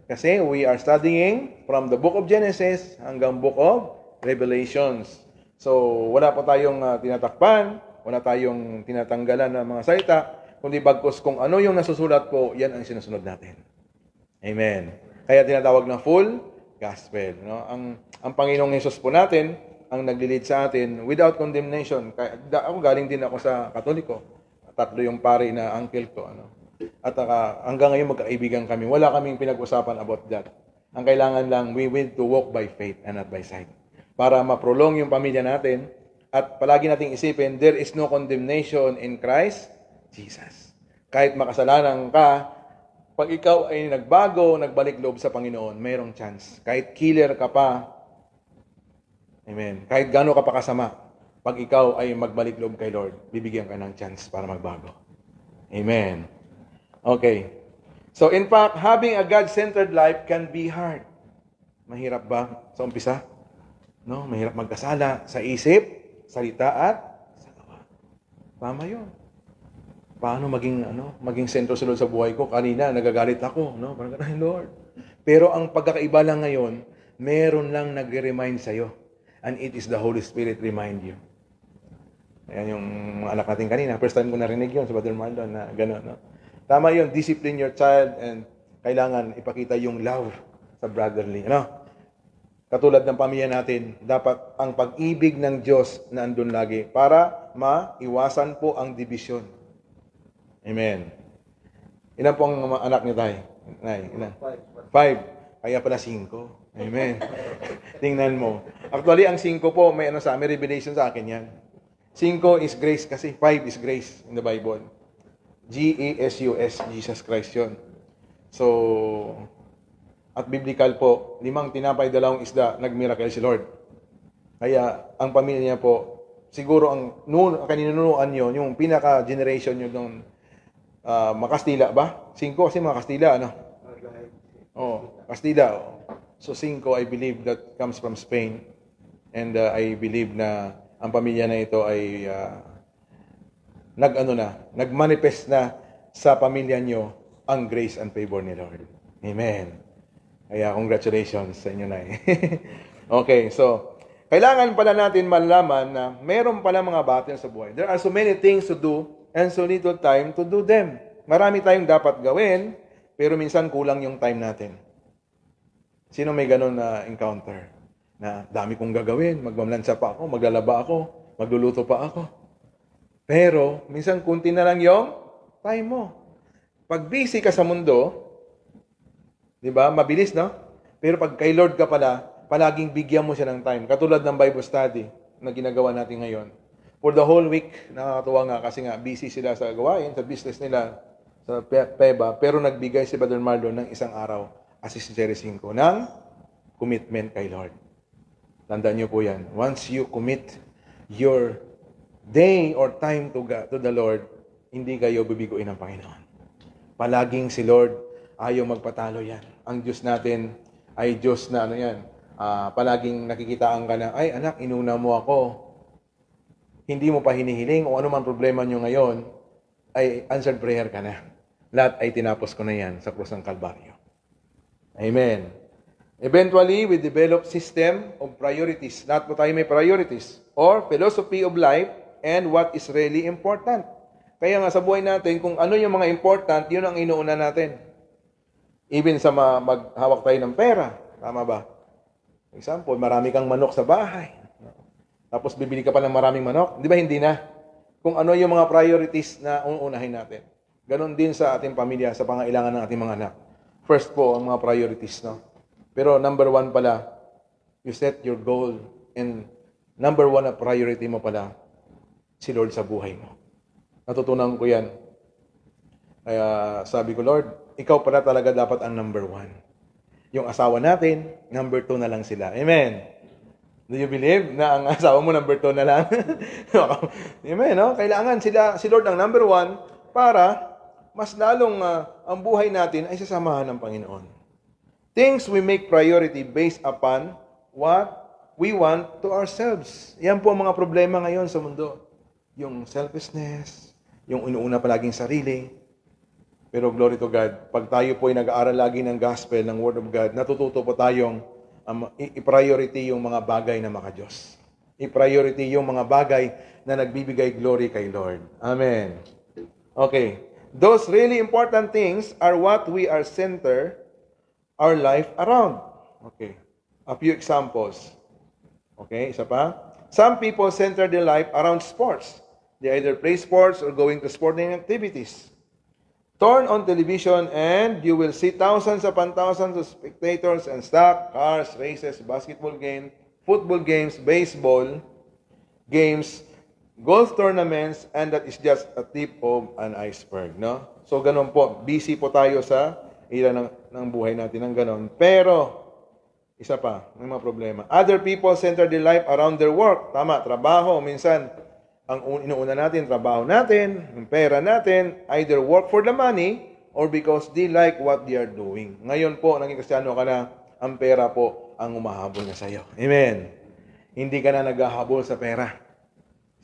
Speaker 2: Kasi we are studying from the book of Genesis hanggang book of Revelations. So wala po tayong tinatakpan, wala tayong tinatanggalan ng mga salita, kundi bagkus kung ano yung nasusulat po, yan ang sinusunod natin. Amen. Kaya tinatawag na full gospel. No? Ang Panginoong Hesus po natin, ang naglilid sa atin without condemnation. Ako galing din ako sa Katoliko. 3 yung pari na uncle ko. At hanggang ngayon magkaibigan kami. Wala kaming pinag-usapan about that. Ang kailangan lang, we need to walk by faith and not by sight. Para ma-prolong yung pamilya natin at palagi nating isipin, there is no condemnation in Christ Jesus. Kahit makasalanan ka, pag ikaw ay nagbago, nagbalik loob sa Panginoon, mayroong chance. Kahit killer ka pa, amen, kahit gaano ka pa kasama, pag ikaw ay magbalik loob kay Lord, bibigyan ka ng chance para magbago. Amen. Okay. So in fact, having a God-centered life can be hard. Mahirap ba sa umpisa? No, mahirap magkasala sa isip, salita at sa gawa. Tama 'yun. Paano maging sentro-sunod sa buhay ko? Kanina, nagagalit ako, no? Parang ganun, Lord. Pero ang pagkakaiba lang ngayon, meron lang nagre-remind sa'yo. And it is the Holy Spirit remind you. Ayan yung mga anak natin kanina. First time ko narinig yun sa Brother Marlon na gano'n, no? Tama yun, discipline your child and kailangan ipakita yung love sa brotherly, ano? Katulad ng pamilya natin, dapat ang pag-ibig ng Diyos na andun lagi para maiwasan po ang division. Amen. Ilan po ang mga anak niyo tayo? Nay, ilan? 5. Kaya pala 5. Amen. Tingnan mo. Actually, ang 5 po, may revelation sa akin yan. 5 is grace kasi 5 is grace in the Bible. G-E-S-U-S, Jesus Christ yun. So, at biblical po, 5 tinapay, 2 isda, nag-miracle si Lord. Kaya, ang pamilya niya po, siguro ang kaninunuan nyo, yung pinaka-generation nyo nung Makastila ba? 5 kasi mga Kastila, ano? Kastila. So 5, I believe that comes from Spain. And I believe na ang pamilya na ito ay nagmanifest na sa pamilya nyo ang grace and favor ni Lord. Amen. Kaya congratulations sa inyo na Okay, so kailangan pala natin malaman na meron pala mga battle sa buhay. There are so many things to do and so little time to do them. Marami tayong dapat gawin, pero minsan kulang yung time natin. Sino may ganun na encounter? Na dami kong gagawin, magmamlansa pa ako, maglalaba ako, magluluto pa ako. Pero, minsan kunti na lang yung time mo. Pag busy ka sa mundo, di ba, mabilis, no? Pero pag kay Lord ka pala, palaging bigyan mo siya ng time. Katulad ng Bible study na ginagawa natin ngayon. For the whole week, nakakatuwa nga kasi nga busy sila sa gawain, sa business nila, sa PEBA, pero nagbigay si Brother Marlon ng isang araw, as is Jerry 5, ng commitment kay Lord. Tandaan niyo po yan. Once you commit your day or time to God, to the Lord, hindi kayo bibiguin ng Panginoon. Palaging si Lord ayaw magpatalo yan. Ang Diyos natin ay Diyos na ano yan, palaging nakikitaan ka na, ay anak, inuna mo ako. Hindi mo pa hinihiling o ano man problema nyo ngayon, ay answered prayer ka na. Lahat ay tinapos ko na yan sa krus ng Kalbaryo. Amen. Eventually, we develop system of priorities. Lahat po tayo may priorities or philosophy of life and what is really important. Kaya nga sa buhay natin, kung ano yung mga important, yun ang inuuna natin. Even sa maghawak tayo ng pera. Tama ba? For example, marami kang manok sa bahay. Tapos bibili ka pa ng maraming manok. Di ba hindi na? Kung ano yung mga priorities na uunahin natin. Ganon din sa ating pamilya, sa pangailangan ng ating mga anak. First po, ang mga priorities, no? Pero number 1 pala, you set your goal and number 1 na priority mo pala, si Lord sa buhay mo. Natutunan ko yan. Kaya sabi ko, Lord, ikaw pala talaga dapat ang number 1. Yung asawa natin, number 2 na lang sila. Amen. Do you believe na ang asawa mo number 2 na lang? Amen, no? Kailangan si Lord ang number 1 para mas lalong ang buhay natin ay sasamahan ng Panginoon. Things we make priority based upon what we want to ourselves. Yan po ang mga problema ngayon sa mundo. Yung selfishness, yung inuuna palaging sarili. Pero glory to God, pag tayo po ay nag-aaral lagi ng gospel, ng Word of God, natututo po tayong i-priority yung mga bagay na maka-Diyos. I-priority yung mga bagay na nagbibigay glory kay Lord. Amen. Okay. Those really important things are what we are center our life around. Okay. A few examples. Okay, isa pa. Some people center their life around sports. They either play sports or going to sporting activities. Turn on television and you will see thousands upon thousands of spectators and stock, cars, races, basketball games, football games, baseball games, golf tournaments, and that is just a tip of an iceberg, no? So, ganun po. Busy po tayo sa ira ng buhay natin ng ganun. Pero, isa pa, may mga problema. Other people center their life around their work. Tama, trabaho. Minsan, ang inuuna natin, trabaho natin, yung pera natin, either work for the money or because they like what they are doing. Ngayon po, naging Kristiyano ka na, ang pera po ang umahabol na sa'yo. Amen. Hindi ka na naghahabol sa pera.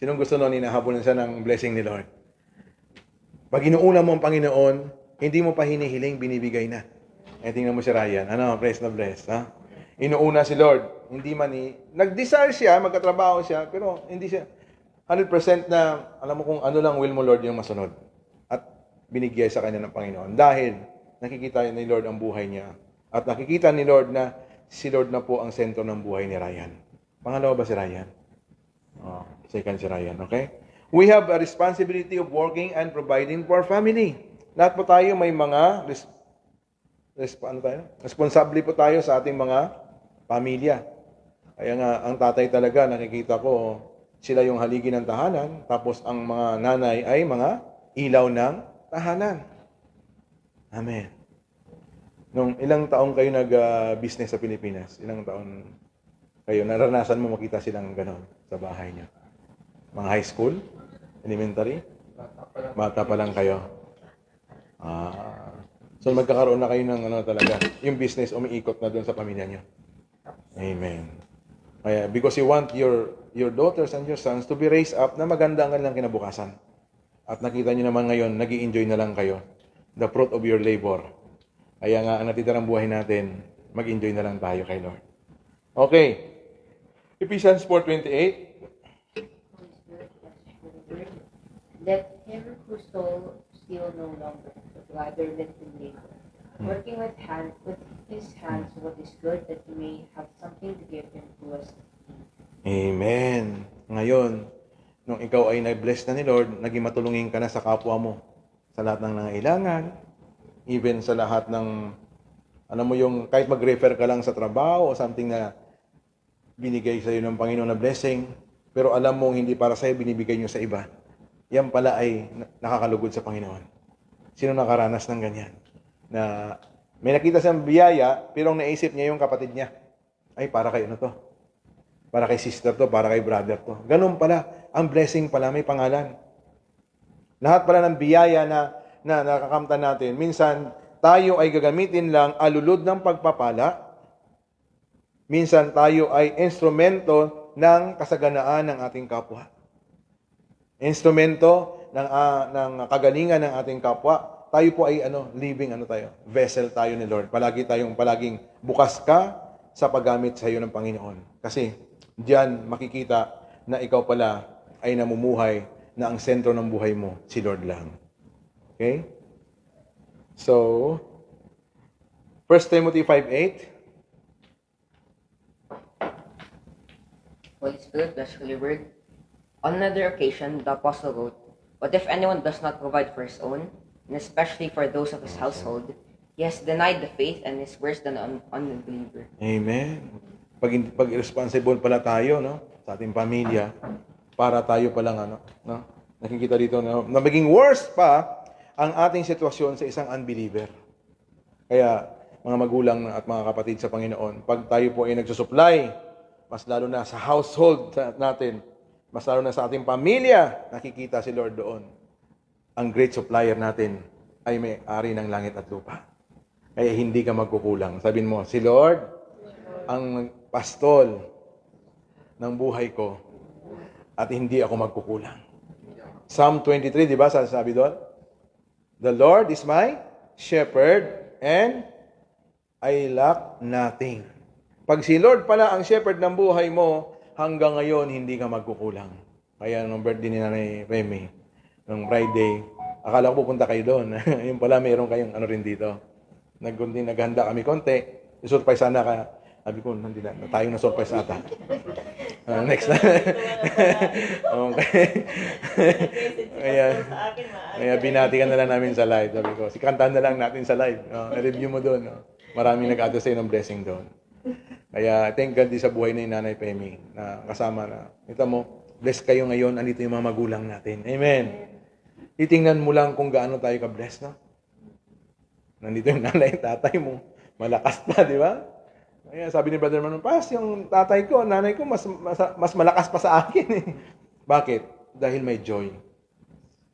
Speaker 2: Sinong gusto nun, hinahabol na siya ng blessing ni Lord? Pag inuuna mo ang Panginoon, hindi mo pa hinihiling, binibigay na. Tingnan mo si Ryan. Ano, bless na bless. Ha? Inuuna si Lord. Hindi man nag-desire siya, magkatrabaho siya, pero hindi siya 100% na, alam mo kung ano lang will mo, Lord, yung masunod. At binigay sa kanya ng Panginoon. Dahil nakikita ni Lord ang buhay niya. At nakikita ni Lord na si Lord na po ang sentro ng buhay ni Ryan. Pangalawa ba si Ryan? Second si Ryan, okay? We have a responsibility of working and providing for our family. Lahat po tayo may mga responsable po tayo sa ating mga pamilya. Kaya nga, ang tatay talaga, nakikita ko, sila yung haligi ng tahanan, tapos ang mga nanay ay mga ilaw ng tahanan. Amen. Nung ilang taong kayo nag-business sa Pilipinas? Ilang taon kayo, naranasan mo makita silang gano'n sa bahay niyo? Mga high school? Elementary? Bata pa lang kayo. So magkakaroon na kayo ng ano talaga, yung business umiikot na doon sa pamilya niyo. Amen. Kaya, because you want your daughters and your sons to be raised up na maganda ang kanilang kinabukasan. At nakita niyo naman ngayon, nag-i-enjoy na lang kayo. The fruit of your labor. Kaya nga, ang natitirang buhay natin, mag-enjoy na lang tayo kay Lord. Okay. Ephesians 4:28.
Speaker 5: Let him who stole steal no longer, but rather let him labor, working with his hands what is good, that he may have something to give him who was.
Speaker 2: Amen. Ngayon, nung ikaw ay na-bless na ni Lord, naging matulungin ka na sa kapwa mo. Sa lahat ng nangailangan, even sa lahat ng, alam mo yung, kahit mag-refer ka lang sa trabaho o something na binigay sa iyo ng Panginoon na blessing, pero alam mong hindi para sa iyo, binibigay niyo sa iba. Yan pala ay nakakalugod sa Panginoon. Sino nakaranas ng ganyan? Na may nakita siyang biyaya, pero ang naisip niya yung kapatid niya. Ay, para kayo na to. Para kay sister to, para kay brother to. Ganun pala. Ang blessing pala, may pangalan. Lahat pala ng biyaya na nakakamtan natin, minsan tayo ay gagamitin lang alulod ng pagpapala. Minsan tayo ay instrumento ng kasaganaan ng ating kapwa. Instrumento ng kagalingan ng ating kapwa. Tayo po ay living vessel tayo ni Lord. Palaging bukas ka sa paggamit sa iyo ng Panginoon. Kasi diyan makikita na ikaw pala ay namumuhay na ang sentro ng buhay mo si Lord lang. Okay? So, 1 Timothy 5:8.
Speaker 9: Holy Spirit, bless Holy Word. On another occasion, the apostle wrote, "But if anyone does not provide for his own, and especially for those of his household, he has denied the faith and is worse than an unbeliever."
Speaker 2: Amen. Pag responsible pala tayo, sa ating pamilya, para tayo palang nakikita dito na maging worse pa ang ating sitwasyon sa isang unbeliever. Kaya, mga magulang at mga kapatid sa Panginoon, pag tayo po ay nagsusupply, mas lalo na sa household natin, mas lalo na sa ating pamilya, nakikita si Lord doon. Ang great supplier natin ay may-ari ng langit at lupa. Kaya hindi ka magkukulang. Sabihin mo, si Lord, ang pastol ng buhay ko at hindi ako magkukulang. Psalm 23, di ba? Sabi doon, "The Lord is my shepherd and I lack nothing." Pag si Lord pala ang shepherd ng buhay mo, hanggang ngayon hindi ka magkukulang. Kaya nung birthday ni Nanay Remy, nung Friday, akala ko pupunta kayo doon. Yung pala meron kayong rin dito. Naghanda kami konti. I-surprise sana ka. Sabi ko, hindi na tayo na surprise ata. Next na. Okay. Kaya binati ka na lang namin sa live. Sabi ko, kantahan na lang natin sa live. Review mo doon. Maraming nag-ato sa'yo ng blessing doon. Kaya thank God sa buhay ni Nanay Pemi na kasama na. Ito mo, bless kayo ngayon. Andito yung mga magulang natin. Amen. Titingnan mo lang kung gaano tayo ka-bless, no? Nandito yung nanay, tatay mo. Malakas pa, di ba? Kaya sabi ni Brother Manon, "Pas, yung tatay ko, nanay ko, mas malakas pa sa akin." Bakit? Dahil may joy.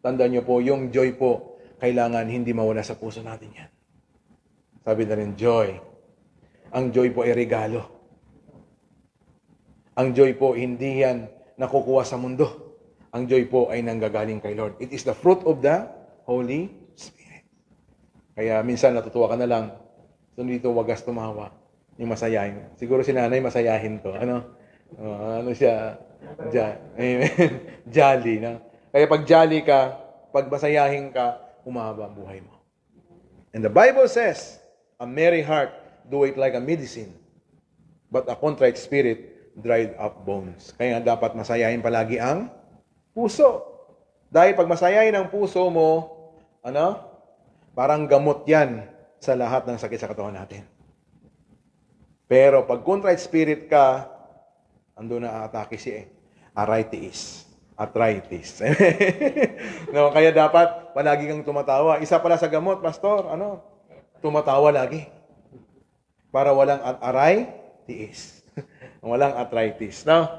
Speaker 2: Tandaan niyo po, yung joy po, kailangan hindi mawala sa puso natin yan. Sabi na rin, joy. Ang joy po ay regalo. Ang joy po, hindi yan nakukuha sa mundo. Ang joy po ay nanggagaling kay Lord. It is the fruit of the Holy Spirit. Kaya minsan natutuwa ka na lang, so dito wagas tumawa. Yung masayahin. Siguro si nanay masayahin to. Ano siya? Amen. Jolly. No? Kaya pag jolly ka, pag masayahin ka, humaba ang buhay mo. And the Bible says, "A merry heart doeth like a medicine, but a contrite spirit dried up bones." Kaya dapat masayahin palagi ang puso. Dahil pag masayahin ang puso mo, parang gamot yan sa lahat ng sakit sa katawan natin. Pero pag contrite spirit ka, andun na atake si arthritis. No, kaya dapat palagi kang tumatawa. Isa pala sa gamot, pastor, tumatawa lagi. Para walang arthritis. Walang arthritis. No?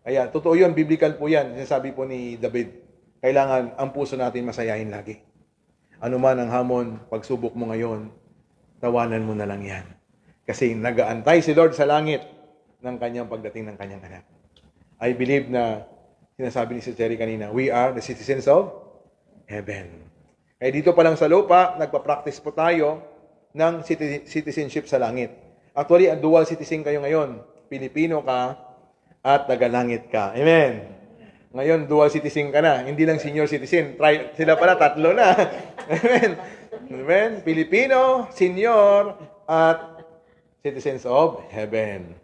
Speaker 2: Kaya, totoo yun, biblical po yan. Sinasabi po ni David, kailangan ang puso natin masayahin lagi. Ano man ang hamon, pagsubok mo ngayon, tawanan mo na lang yan. Kasi nag-aantay si Lord sa langit ng kanyang pagdating ng kanyang anak. I believe na, sinasabi ni Sister Cherry kanina, we are the citizens of heaven. Kaya dito pa lang sa lupa, nagpa-practice po tayo ng citizenship sa langit. Actually, dual citizen kayo ngayon. Pilipino ka at taga-langit ka. Amen. Ngayon, dual citizen ka na. Hindi lang senior citizen. Sila pala, 3 na. Amen. Amen. Pilipino, senior, at citizens of heaven.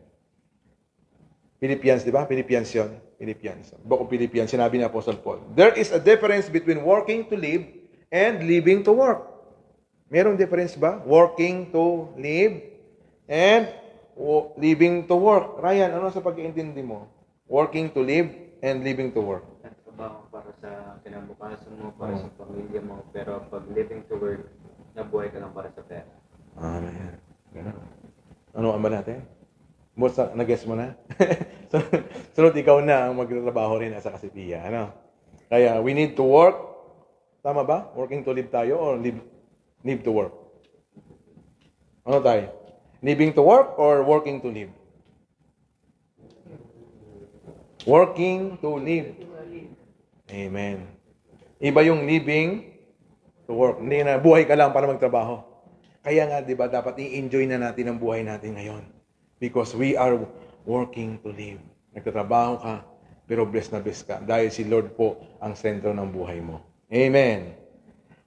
Speaker 2: Philippians, di ba? Philippians yun. Philippians. Book of Philippians, sinabi ni Apostle Paul. There is a difference between working to live and living to work. Merong difference ba? Working to live and living to work. Ryan, ano sa pag-iintindi mo? Working to live and living to work.
Speaker 11: Trabaho para sa kinabukasan mo, para sa pamilya mo, pero pag living to work, nabuhay ka lang para sa pera.
Speaker 2: Amen. Ganun. Ano ang ba natin? Nag-guess mo na? Sunod ikaw na ang magtatrabaho rin sa Kasipia. Ano? Kaya we need to work. Tama ba? Working to live tayo or live to work? Ano tayo? Living to work or working to live? Working to live. Amen. Iba yung living to work. Hindi na buhay ka lang para magtrabaho. Kaya nga, di ba, dapat i-enjoy na natin ang buhay natin ngayon. Because we are working to live. Nagtatrabaho ka, pero blessed na blessed ka. Dahil si Lord po ang sentro ng buhay mo. Amen.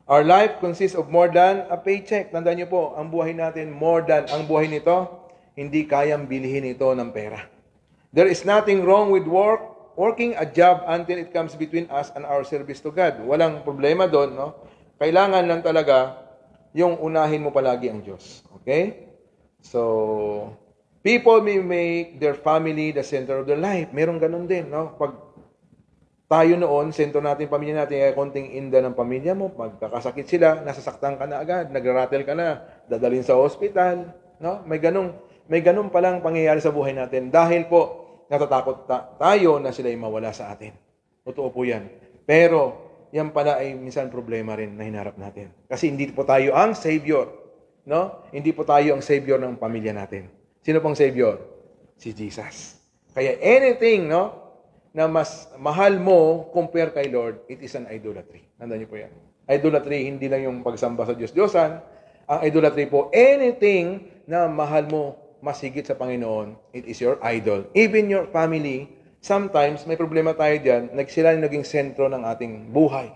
Speaker 2: Our life consists of more than a paycheck. Tandaan niyo po, ang buhay natin, more than. Ang buhay nito, hindi kayang bilhin ito ng pera. There is nothing wrong with working a job until it comes between us and our service to God. Walang problema doon, no? Kailangan lang talaga yung unahin mo palagi ang Diyos. Okay? So, people may make their family the center of their life. Merong ganun din, no? Pag tayo noon, sentro natin, pamilya natin, kaya konting inda ng pamilya mo, pagkakasakit sila, nasasaktan ka na agad, nagrarattle ka na, dadalhin sa hospital, no? May ganun palang pangyayari sa buhay natin. Dahil po, natatakot tayo na sila ay mawala sa atin. Totoo po yan. Pero, yan pala ay minsan problema rin na hinarap natin. Kasi hindi po tayo ang Savior. No? Hindi po tayo ang Savior ng pamilya natin. Sino pong Savior? Si Jesus. Kaya anything, no, na mas mahal mo compare kay Lord, it is an idolatry. Tandaan niyo po yan. Idolatry, hindi lang yung pagsamba sa Diyos-Diyosan. Ang idolatry po, anything na mahal mo mas higit sa Panginoon, it is your idol. Even your family, sometimes may problema tayo dyan, sila yung naging sentro ng ating buhay.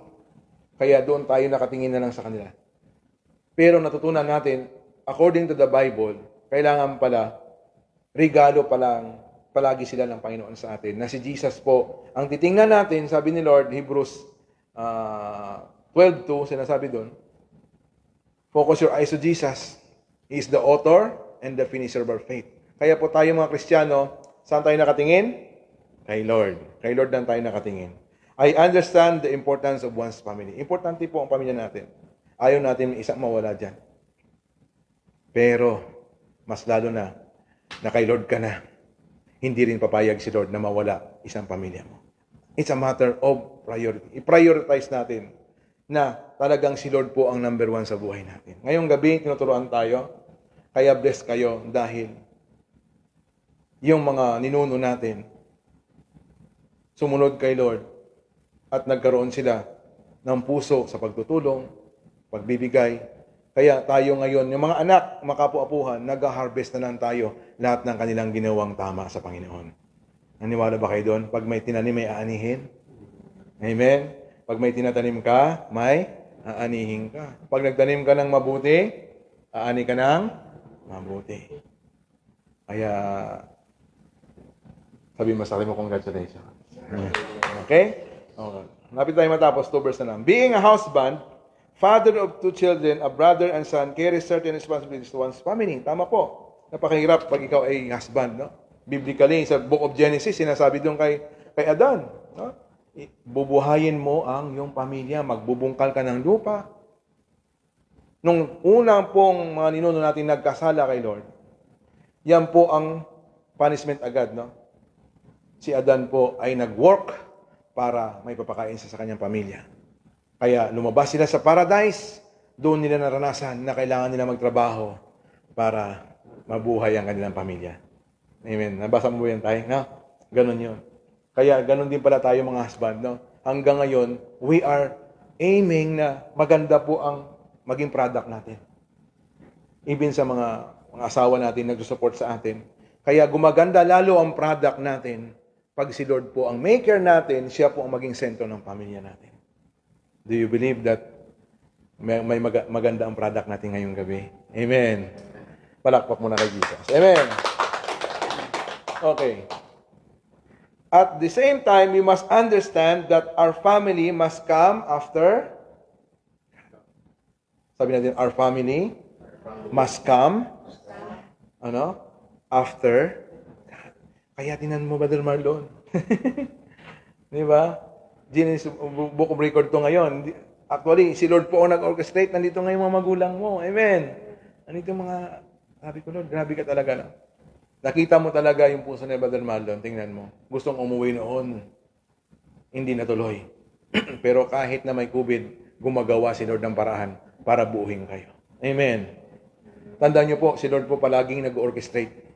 Speaker 2: Kaya doon tayo nakatingin na lang sa kanila. Pero natutunan natin, according to the Bible, kailangan pala, regalo pa lang, palagi sila ng Panginoon sa atin. Na si Jesus po, ang titingnan natin, sabi ni Lord, Hebrews 12:2, sinasabi doon, focus your eyes to Jesus. He is the author and the finisher of our faith. Kaya po tayo mga Kristiyano, saan tayo nakatingin? Kay Lord. Kay Lord lang tayo nakatingin. I understand the importance of one's family. Importante po ang pamilya natin. Ayaw natin isang mawala dyan. Pero, mas lalo na kay Lord ka na, hindi rin papayag si Lord na mawala isang pamilya mo. It's a matter of priority. I-prioritize natin na talagang si Lord po ang number one sa buhay natin. Ngayong gabi, tinuturuan tayo. Kaya blessed kayo dahil yung mga ninuno natin sumunod kay Lord at nagkaroon sila ng puso sa pagtutulong, pagbibigay. Kaya tayo ngayon, yung mga anak, makapu-apuhan, nag-harvest na lang tayo lahat ng kanilang ginawang tama sa Panginoon. Naniwala ba kayo doon? Pag may tinanim, may aanihin? Amen? Pag may tinatanim ka, may aanihin ka. Pag nagtanim ka ng mabuti, aani ka ng mabuti. Kaya, sabi mo sa akin mo, congratulations. Okay? Okay. Napit tayo matapos, 2 verse na lang. Being a husband, father of 2 children, a brother and son, carries certain responsibilities to one's family. Tama po. Napakahirap pag ikaw ay husband, no? Biblically, sa Book of Genesis, sinasabi doon kay Adan, no? Bubuhayin mo ang iyong pamilya, magbubungkal ka ng lupa. Nung unang pong mga ninuno natin nagkasala kay Lord, yan po ang punishment agad, no? Si Adan po ay nag-work para may papakain sa kanyang pamilya. Kaya lumabas sila sa paradise, doon nila naranasan na kailangan nila magtrabaho para mabuhay ang kanilang pamilya. Amen. Nabasa mo yan tayo? No? Ganon yun. Kaya ganon din pala tayo mga husband. No? Hanggang ngayon, we are aiming na maganda po ang maging product natin. Even sa mga asawa natin nagsusupport sa atin. Kaya gumaganda lalo ang product natin pag si Lord po ang maker natin, siya po ang maging sentro ng pamilya natin. Do you believe that may maganda ang product natin ngayong gabi? Amen. Palakpak muna kay Jesus. Amen. Okay. At the same time, we must understand that our family must come after. Sabi natin, our family must come after. Kaya tinan mo, Brother Marlon. Di ba? Genesis Book of Record to ngayon. Actually, si Lord po ang nag-orchestrate. Nandito ngayon mga magulang mo. Amen. Nandito mga, sabi ko, Lord, grabe ka talaga. No? Nakita mo talaga yung puso ni Brother Marlon, tingnan mo. Gustong umuwi noon. Hindi natuloy. Pero kahit na may COVID, gumagawa si Lord ng paraan para buuhin kayo. Amen. Tandaan niyo po, si Lord po palaging nag-orchestrate.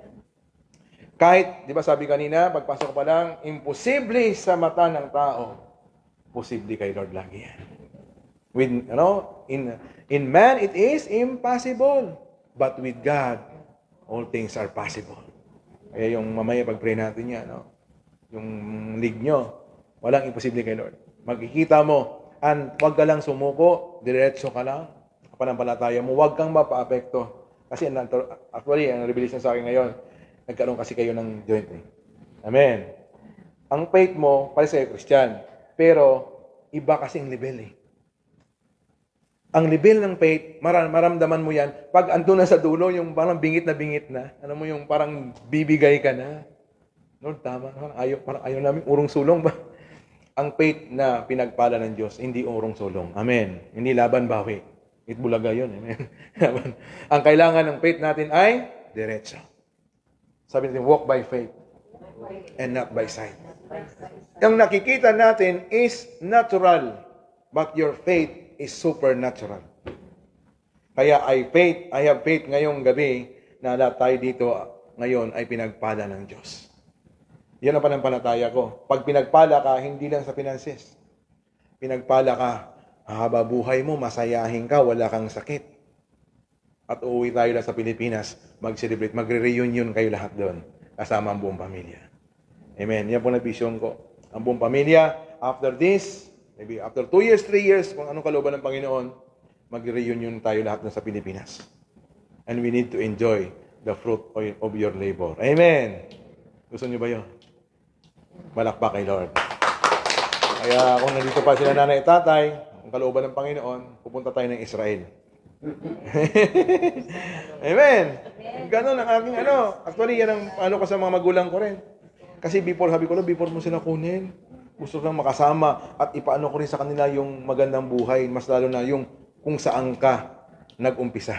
Speaker 2: Kahit, di ba sabi kanina, pagpasok pa lang, imposible sa mata ng tao. Posible kay Lord lagi yan. With, in man, it is impossible. But with God, all things are possible. Kaya yung mamaya pag-pray natin yan, yung league nyo, walang imposible kay Lord. Magkikita mo, wag ka lang sumuko, diretso ka lang, panampalataya mo, wag kang mapaapekto. Kasi actually, ang revelation sa akin ngayon, nagkaroon kasi kayo ng joint. Amen. Ang faith mo, pare sa'yo, Christian, pero iba kasing level eh. Ang level ng faith, maramdaman mo yan, pag andun na sa dulo, yung parang bingit na, ano mo yung parang bibigay ka na. Lord, tama, parang ayaw namin urong sulong ba? Ang faith na pinagpala ng Diyos, hindi urong sulong. Amen. Hindi laban bawi. Itbulaga yun. Amen. Ang kailangan ng faith natin ay diretso. Sabi natin, walk by faith and not by sight. Ang nakikita natin is natural, but your faith is supernatural. Kaya I have faith ngayong gabi na lahat tayo dito ngayon ay pinagpala ng Diyos. Yan ang panampalataya ko. Pag pinagpala ka, hindi lang sa finances. Pinagpala ka, haba buhay mo, masayahin ka, wala kang sakit. At uuwi tayo lang sa Pilipinas, mag-celebrate, magre-reunion kayo lahat doon, kasama ang buong pamilya. Amen. Yan po na vision ko. Ang buong pamilya, after this, maybe after 2 years, 3 years, kung anong kalooban ng Panginoon, mag-reunion tayo lahat na sa Pilipinas. And we need to enjoy the fruit of your labor. Amen. Gusto niyo ba yun? Balakpak kay Lord. Kaya kung nandito pa sila nanay at tatay, ang kalooban ng Panginoon, pupunta tayo ng Israel. Amen. Ganon ang aking Actually, yan ang ko sa mga magulang ko rin. Kasi sabi ko, before mo sila kunin, gusto kang makasama at ipaano ko rin sa kanila yung magandang buhay, mas lalo na yung kung saan ka nag-umpisa.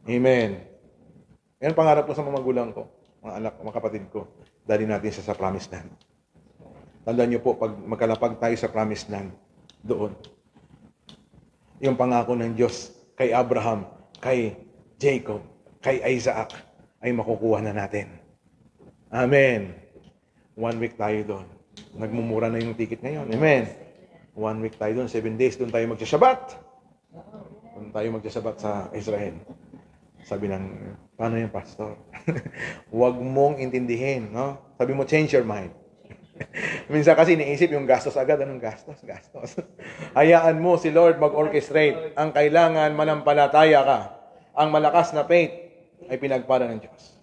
Speaker 2: Amen. Yan pangarap ko sa mga magulang ko, mga anak, mga kapatid ko. Dali natin siya sa promised land. Tandaan niyo po, pag magkalapag tayo sa promised land, doon, yung pangako ng Diyos kay Abraham, kay Jacob, kay Isaac, ay makukuha na natin. Amen. 1 week tayo doon. Nagmumura na yung ticket ngayon. Amen. 1 week tayo doon, 7 days, doon tayo magsasyabat. Doon tayo magsasyabat sa Israel. Sabi ng, paano yung pastor? Huwag mong intindihin, no? Sabi mo, change your mind. Minsan kasi iniisip yung gastos agad. Anong gastos? Gastos. Hayaan mo si Lord mag-orchestrate. Ang kailangan, manampalataya ka. Ang malakas na faith ay pinagpala ng Diyos.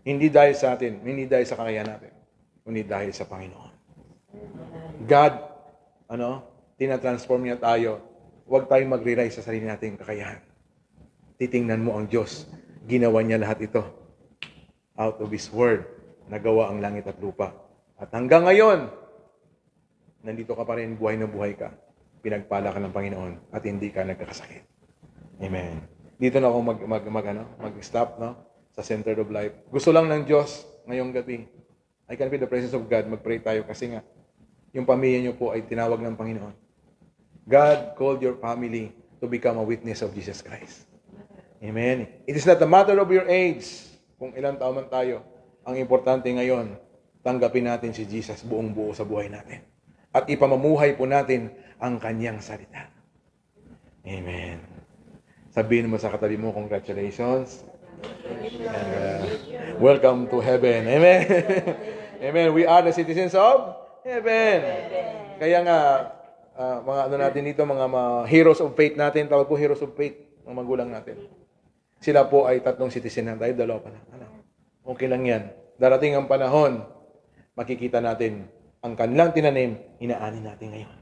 Speaker 2: Hindi dahil sa atin, hindi dahil sa kakayahan natin, kundi dahil sa Panginoon. God, tinatransform niya tayo. Huwag tayong mag-rely sa sarili nating kakayahan. Titingnan mo ang Diyos. Ginawa niya lahat ito. Out of His Word, nagawa ang langit at lupa. At hanggang ngayon, nandito ka pa rin, buhay na buhay ka. Pinagpala ka ng Panginoon at hindi ka nagkakasakit. Amen. Dito na ako mag-stop, sa center of life. Gusto lang ng Diyos ngayong gabi. I can feel the presence of God. Mag-pray tayo kasi nga, yung pamilya niyo po ay tinawag ng Panginoon. God called your family to become a witness of Jesus Christ. Amen. It is not a matter of your age. Kung ilang taon man tayo, ang importante ngayon, tanggapin natin si Jesus buong buo sa buhay natin. At ipamamuhay po natin ang kanyang salita. Amen. Sabihin mo sa katabi mo, congratulations. And, welcome to heaven. Amen. Amen. We are the citizens of heaven. Kaya nga, mga natin dito, mga heroes of faith natin, tawag po heroes of faith, mga magulang natin. Sila po ay 3 citizen na tayo, 2 pa lang. Okay lang yan. Darating ang panahon, makikita natin ang kanilang tinanim, inaani natin ngayon.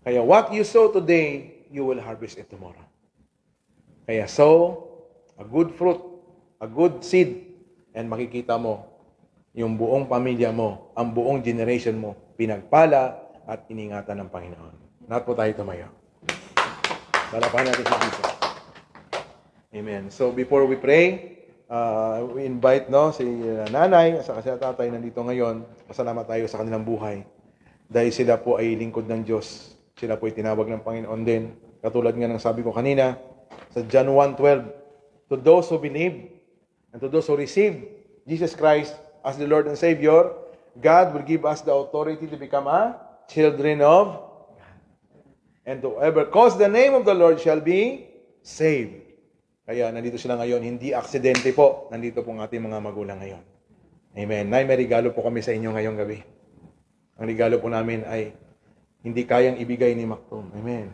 Speaker 2: Kaya what you sow today, you will harvest it tomorrow. Kaya sow a good fruit, a good seed, and makikita mo yung buong pamilya mo, ang buong generation mo, pinagpala at iningatan ng Panginoon. Lahat po tayo tumayo. Palapahan natin si Jesus. Amen. So before we pray, we invite si nanay at si tatay nandito ngayon. Pasalamat tayo sa kanilang buhay. Dahil sila po ay lingkod ng Diyos. Sila po ay tinawag ng Panginoon din. Katulad nga ng sabi ko kanina, sa John 1:12, to those who believe and to those who receive Jesus Christ as the Lord and Savior, God will give us the authority to become children of God. And whoever calls the name of the Lord shall be saved. Kaya nandito sila ngayon, hindi aksidente po. Nandito po ang ating mga magulang ngayon. Amen. Nay, may regalo po kami sa inyo ngayong gabi. Ang regalo po namin ay hindi kayang ibigay ni Mactom. Amen.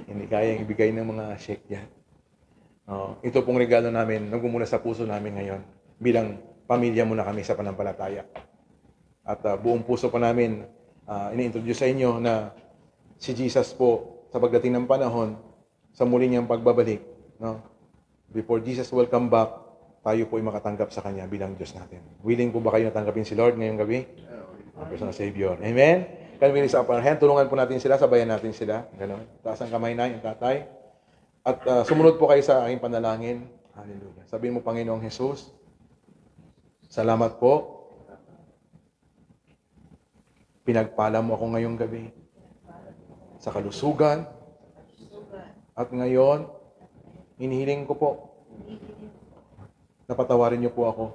Speaker 2: Hindi kayang ibigay ng mga sheikh yan. Ito pong regalo namin, nagmumula sa puso namin ngayon. Bilang pamilya muna kami sa panampalataya. At buong puso po namin, ini-introduce sa inyo na si Jesus po, sa pagdating ng panahon, sa muli niyang pagbabalik, before Jesus will come back, tayo po ay makatanggap sa Kanya bilang Diyos natin. Willing po ba kayo natanggapin si Lord ngayong gabi? Ang personal Savior. Amen? Can we raise up our hand? Tulungan po natin sila, sabayan natin sila. Ganon. Taas ang kamay na, yung tatay. At sumunod po kayo sa aking panalangin. Hallelujah. Sabihin mo, Panginoong Jesus, salamat po. Pinagpala mo ako ngayong gabi sa kalusugan. At ngayon, hinihiling ko po, napatawarin niyo po ako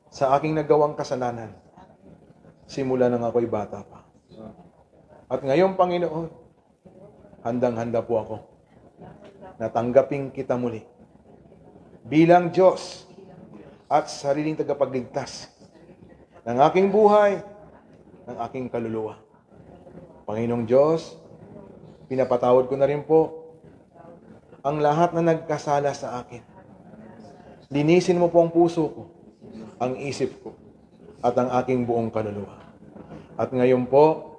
Speaker 2: sa aking nagawang kasalanan. Simula nang ako'y bata pa. At ngayon, Panginoon, handang-handa po ako natanggapin kita muli bilang Diyos at sariling tagapagligtas ng aking buhay, ng aking kaluluwa. Panginoong Diyos, pinapatawad ko na rin po ang lahat na nagkasala sa akin. Linisin mo po ang puso ko, ang isip ko, at ang aking buong kaluluwa. At ngayon po,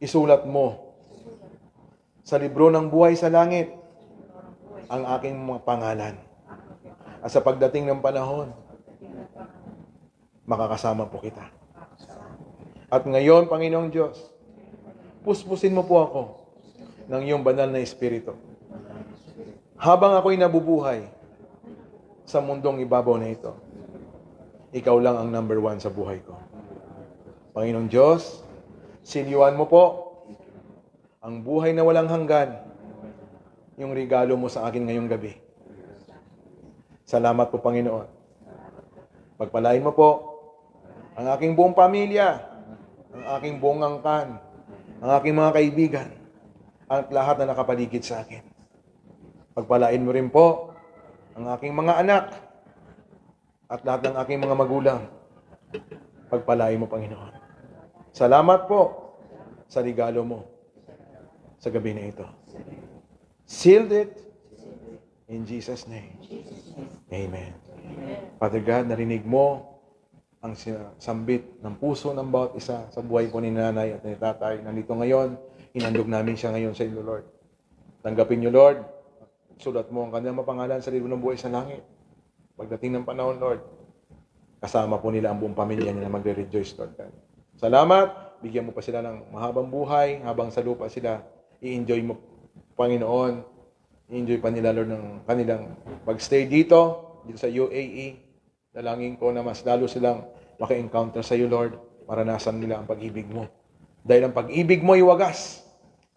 Speaker 2: isulat mo sa libro ng buhay sa langit ang aking mga pangalan. At sa pagdating ng panahon, makakasama po kita. At ngayon, Panginoong Diyos, puspusin mo po ako ng iyong banal na Espiritu. Habang ako'y nabubuhay sa mundong ibabaw na ito, ikaw lang ang number 1 sa buhay ko. Panginoong Diyos, silyuan mo po ang buhay na walang hanggan, yung regalo mo sa akin ngayong gabi. Salamat po, Panginoon. Pagpalain mo po ang aking buong pamilya, ang aking buong angkan, ang aking mga kaibigan, at lahat na nakapaligid sa akin. Pagpalain mo rin po ang aking mga anak, at lahat ng aking mga magulang. Pagpalain mo, Panginoon. Salamat po sa regalo mo sa gabi na ito. Sealed it in Jesus' name. Amen. Father God, narinig mo ang sambit ng puso ng bawat isa sa buhay po ni nanay at ni tatay. Nandito ngayon, inandog namin siya ngayon sa iyo, Lord. Tanggapin niyo, Lord. Sulat mo ang kanilang mapangalan sa libro ng buhay sa langit. Pagdating ng panahon, Lord, kasama po nila ang buong pamilya nila magre-rejoice, Lord God. Salamat, bigyan mo pa sila ng mahabang buhay, habang sa lupa sila, i-enjoy mo, Panginoon, i-enjoy pa nila, Lord, ng kanilang pag-stay dito sa UAE. Dalangin ko na mas lalo silang maka-encounter sa iyo, Lord, maranasan nila ang pag-ibig mo. Dahil ang pag-ibig mo iwagas,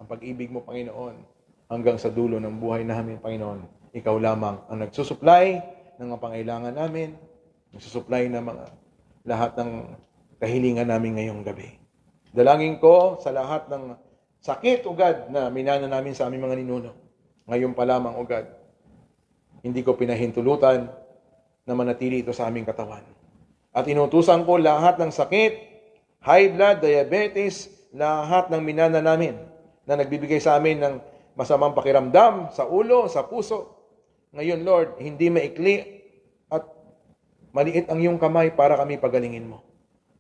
Speaker 2: ang pag-ibig mo, Panginoon, hanggang sa dulo ng buhay namin, Panginoon, ikaw lamang ang nagsusupply ng mga pangailangan namin, nagsusupply ng mga lahat ng kahilingan namin ngayong gabi. Dalangin ko sa lahat ng sakit, O God, na minana namin sa aming mga ninuno. Ngayon pa lamang, O God, hindi ko pinahintulutan na manatili ito sa aming katawan. At inutusan ko lahat ng sakit, high blood, diabetes, lahat ng minana namin na nagbibigay sa amin ng masamang pakiramdam sa ulo, sa puso. Ngayon, Lord, hindi maikli at maliit ang iyong kamay para kami pagalingin mo.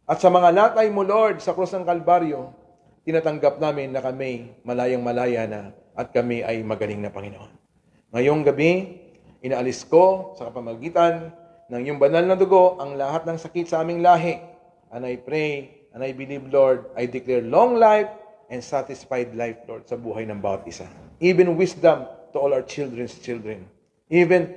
Speaker 2: At sa mga latay mo, Lord, sa krus ng Kalbaryo, tinatanggap namin na kami malayang-malaya na at kami ay magaling na Panginoon. Ngayong gabi, inaalis ko sa kapamagitan ng iyong banal na dugo ang lahat ng sakit sa aming lahi. And I pray and I believe, Lord, I declare long life and satisfied life, Lord, sa buhay ng bawat isa. Even wisdom to all our children's children. Even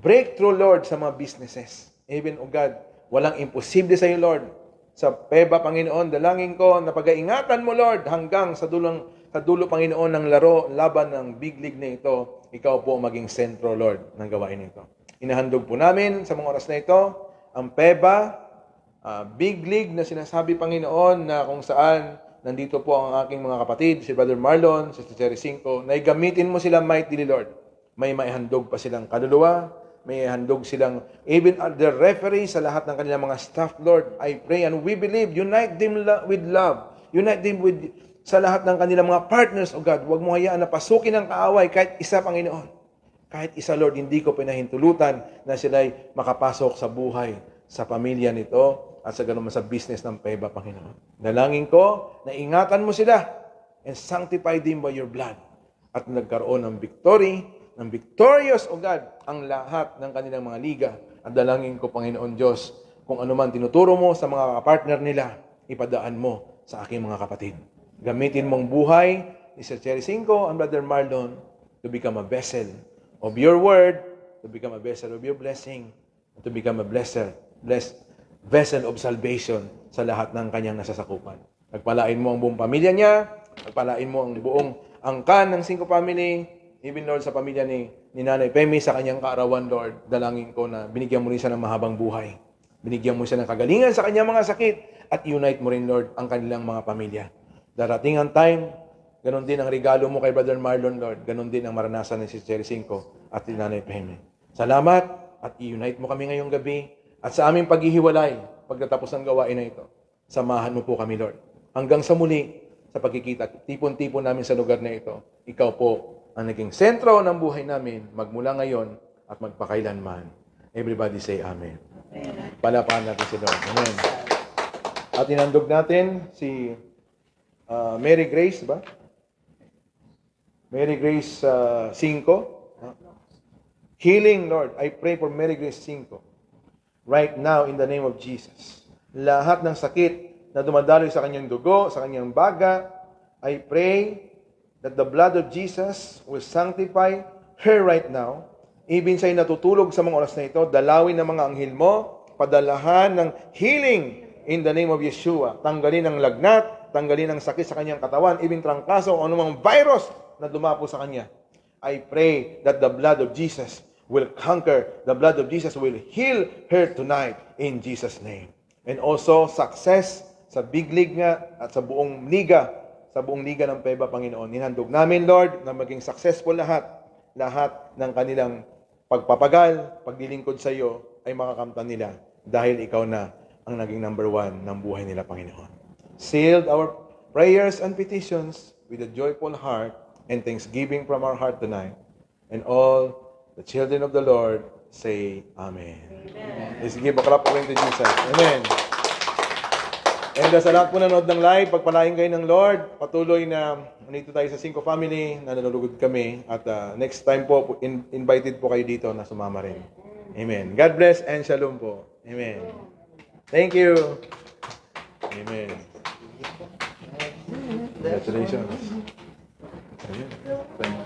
Speaker 2: Breakthrough, Lord, sa mga businesses. Even, O God, walang imposible sa iyo, Lord. Sa PEBA, Panginoon, dalangin ko na pag-iingatan mo, Lord, hanggang sa dulo, Panginoon, ng laro, laban ng big league na ito, ikaw po maging sentro, Lord, ng gawain ito. Inahandog po namin sa mga oras na ito, ang PEBA, big league na sinasabi, Panginoon, na kung saan nandito po ang aking mga kapatid, si Brother Marlon, si Cherry Cinco, na igamitin mo sila mightily, Lord. May maihandog pa silang kaluluwa, may handog silang, even the referee sa lahat ng kanilang mga staff, Lord, I pray and we believe, unite them with love, unite them sa lahat ng kanilang mga partners, O God. Huwag mo hayaan na pasukin ang kaaway kahit isa, Panginoon. Kahit isa, Lord, hindi ko pinahintulutan na sila'y makapasok sa buhay, sa pamilya nito, at sa ganun sa business ng PEBA, Panginoon. Dalangin ko na ingatan mo sila and sanctify them by your blood. At nagkaroon ng victory, ng victorious, O God, ang lahat ng kanilang mga liga. At dalangin ko, Panginoon Diyos, kung ano man tinuturo mo sa mga partner nila, ipadaan mo sa aking mga kapatid. Gamitin mong buhay ni Sir Cherry Cinco and Brother Marlon to become a vessel of your word, to become a vessel of your blessing, to become a blessed vessel of salvation sa lahat ng kanyang nasasakupan. Pagpalain mo ang buong pamilya niya, pagpalain mo ang buong angkan ng Cinco family, even, Lord, sa pamilya ni Nanay Pemi, sa kanyang kaarawan, Lord, dalangin ko na binigyan mo rin siya ng mahabang buhay. Binigyan mo siya ng kagalingan sa kanyang mga sakit at unite mo rin, Lord, ang kanilang mga pamilya. Darating ang time, ganun din ang regalo mo kay Brother Marlon, Lord. Ganun din ang maranasan ni si Cherry Cinco at ni Nanay Pemi. Salamat at i-unite mo kami ngayong gabi at sa aming paghihiwalay, pagtatapos ng gawain na ito. Samahan mo po kami, Lord. Hanggang sa muli, sa pagkikita, tipon-tipon namin sa lugar na ito, ikaw po ang naging sentro ng buhay namin magmula ngayon at magpakailanman. Everybody say Amen. Palapakan natin si Lord. Amen. At inandog natin si Mary Grace, ba? Mary Grace 5. Healing, Lord. I pray for Mary Grace 5. Right now, in the name of Jesus. Lahat ng sakit na dumadaloy sa kanyang dugo, sa kanyang baga, I pray that the blood of Jesus will sanctify her right now. Even siya'y natutulog sa mga oras na ito, dalawin ng mga anghel mo, padalahan ng healing in the name of Yeshua. Tanggalin ang lagnat, tanggalin ang sakit sa kanyang katawan, even trangkaso o anumang virus na dumapo sa kanya. I pray that the blood of Jesus will conquer, the blood of Jesus will heal her tonight in Jesus' name. And also, success sa big league nga at sa buong liga ng PEBA, Panginoon. Hinandog namin, Lord, na maging successful lahat ng kanilang pagpapagal, paglilingkod sa iyo ay makakamtan nila dahil ikaw na ang naging number 1 ng buhay nila, Panginoon. Sealed our prayers and petitions with a joyful heart and thanksgiving from our heart tonight. And all the children of the Lord say Amen. Amen. Let's give a clap to Jesus. Amen. And sa lahat po nanood ng live, pagpalain kayo ng Lord. Patuloy na nandito tayo sa Cinco family, na nalulugod kami. At next time po, invited po kayo dito na sumama rin. Amen. God bless and shalom po. Amen. Thank you. Amen. Congratulations. Amen. Thank you.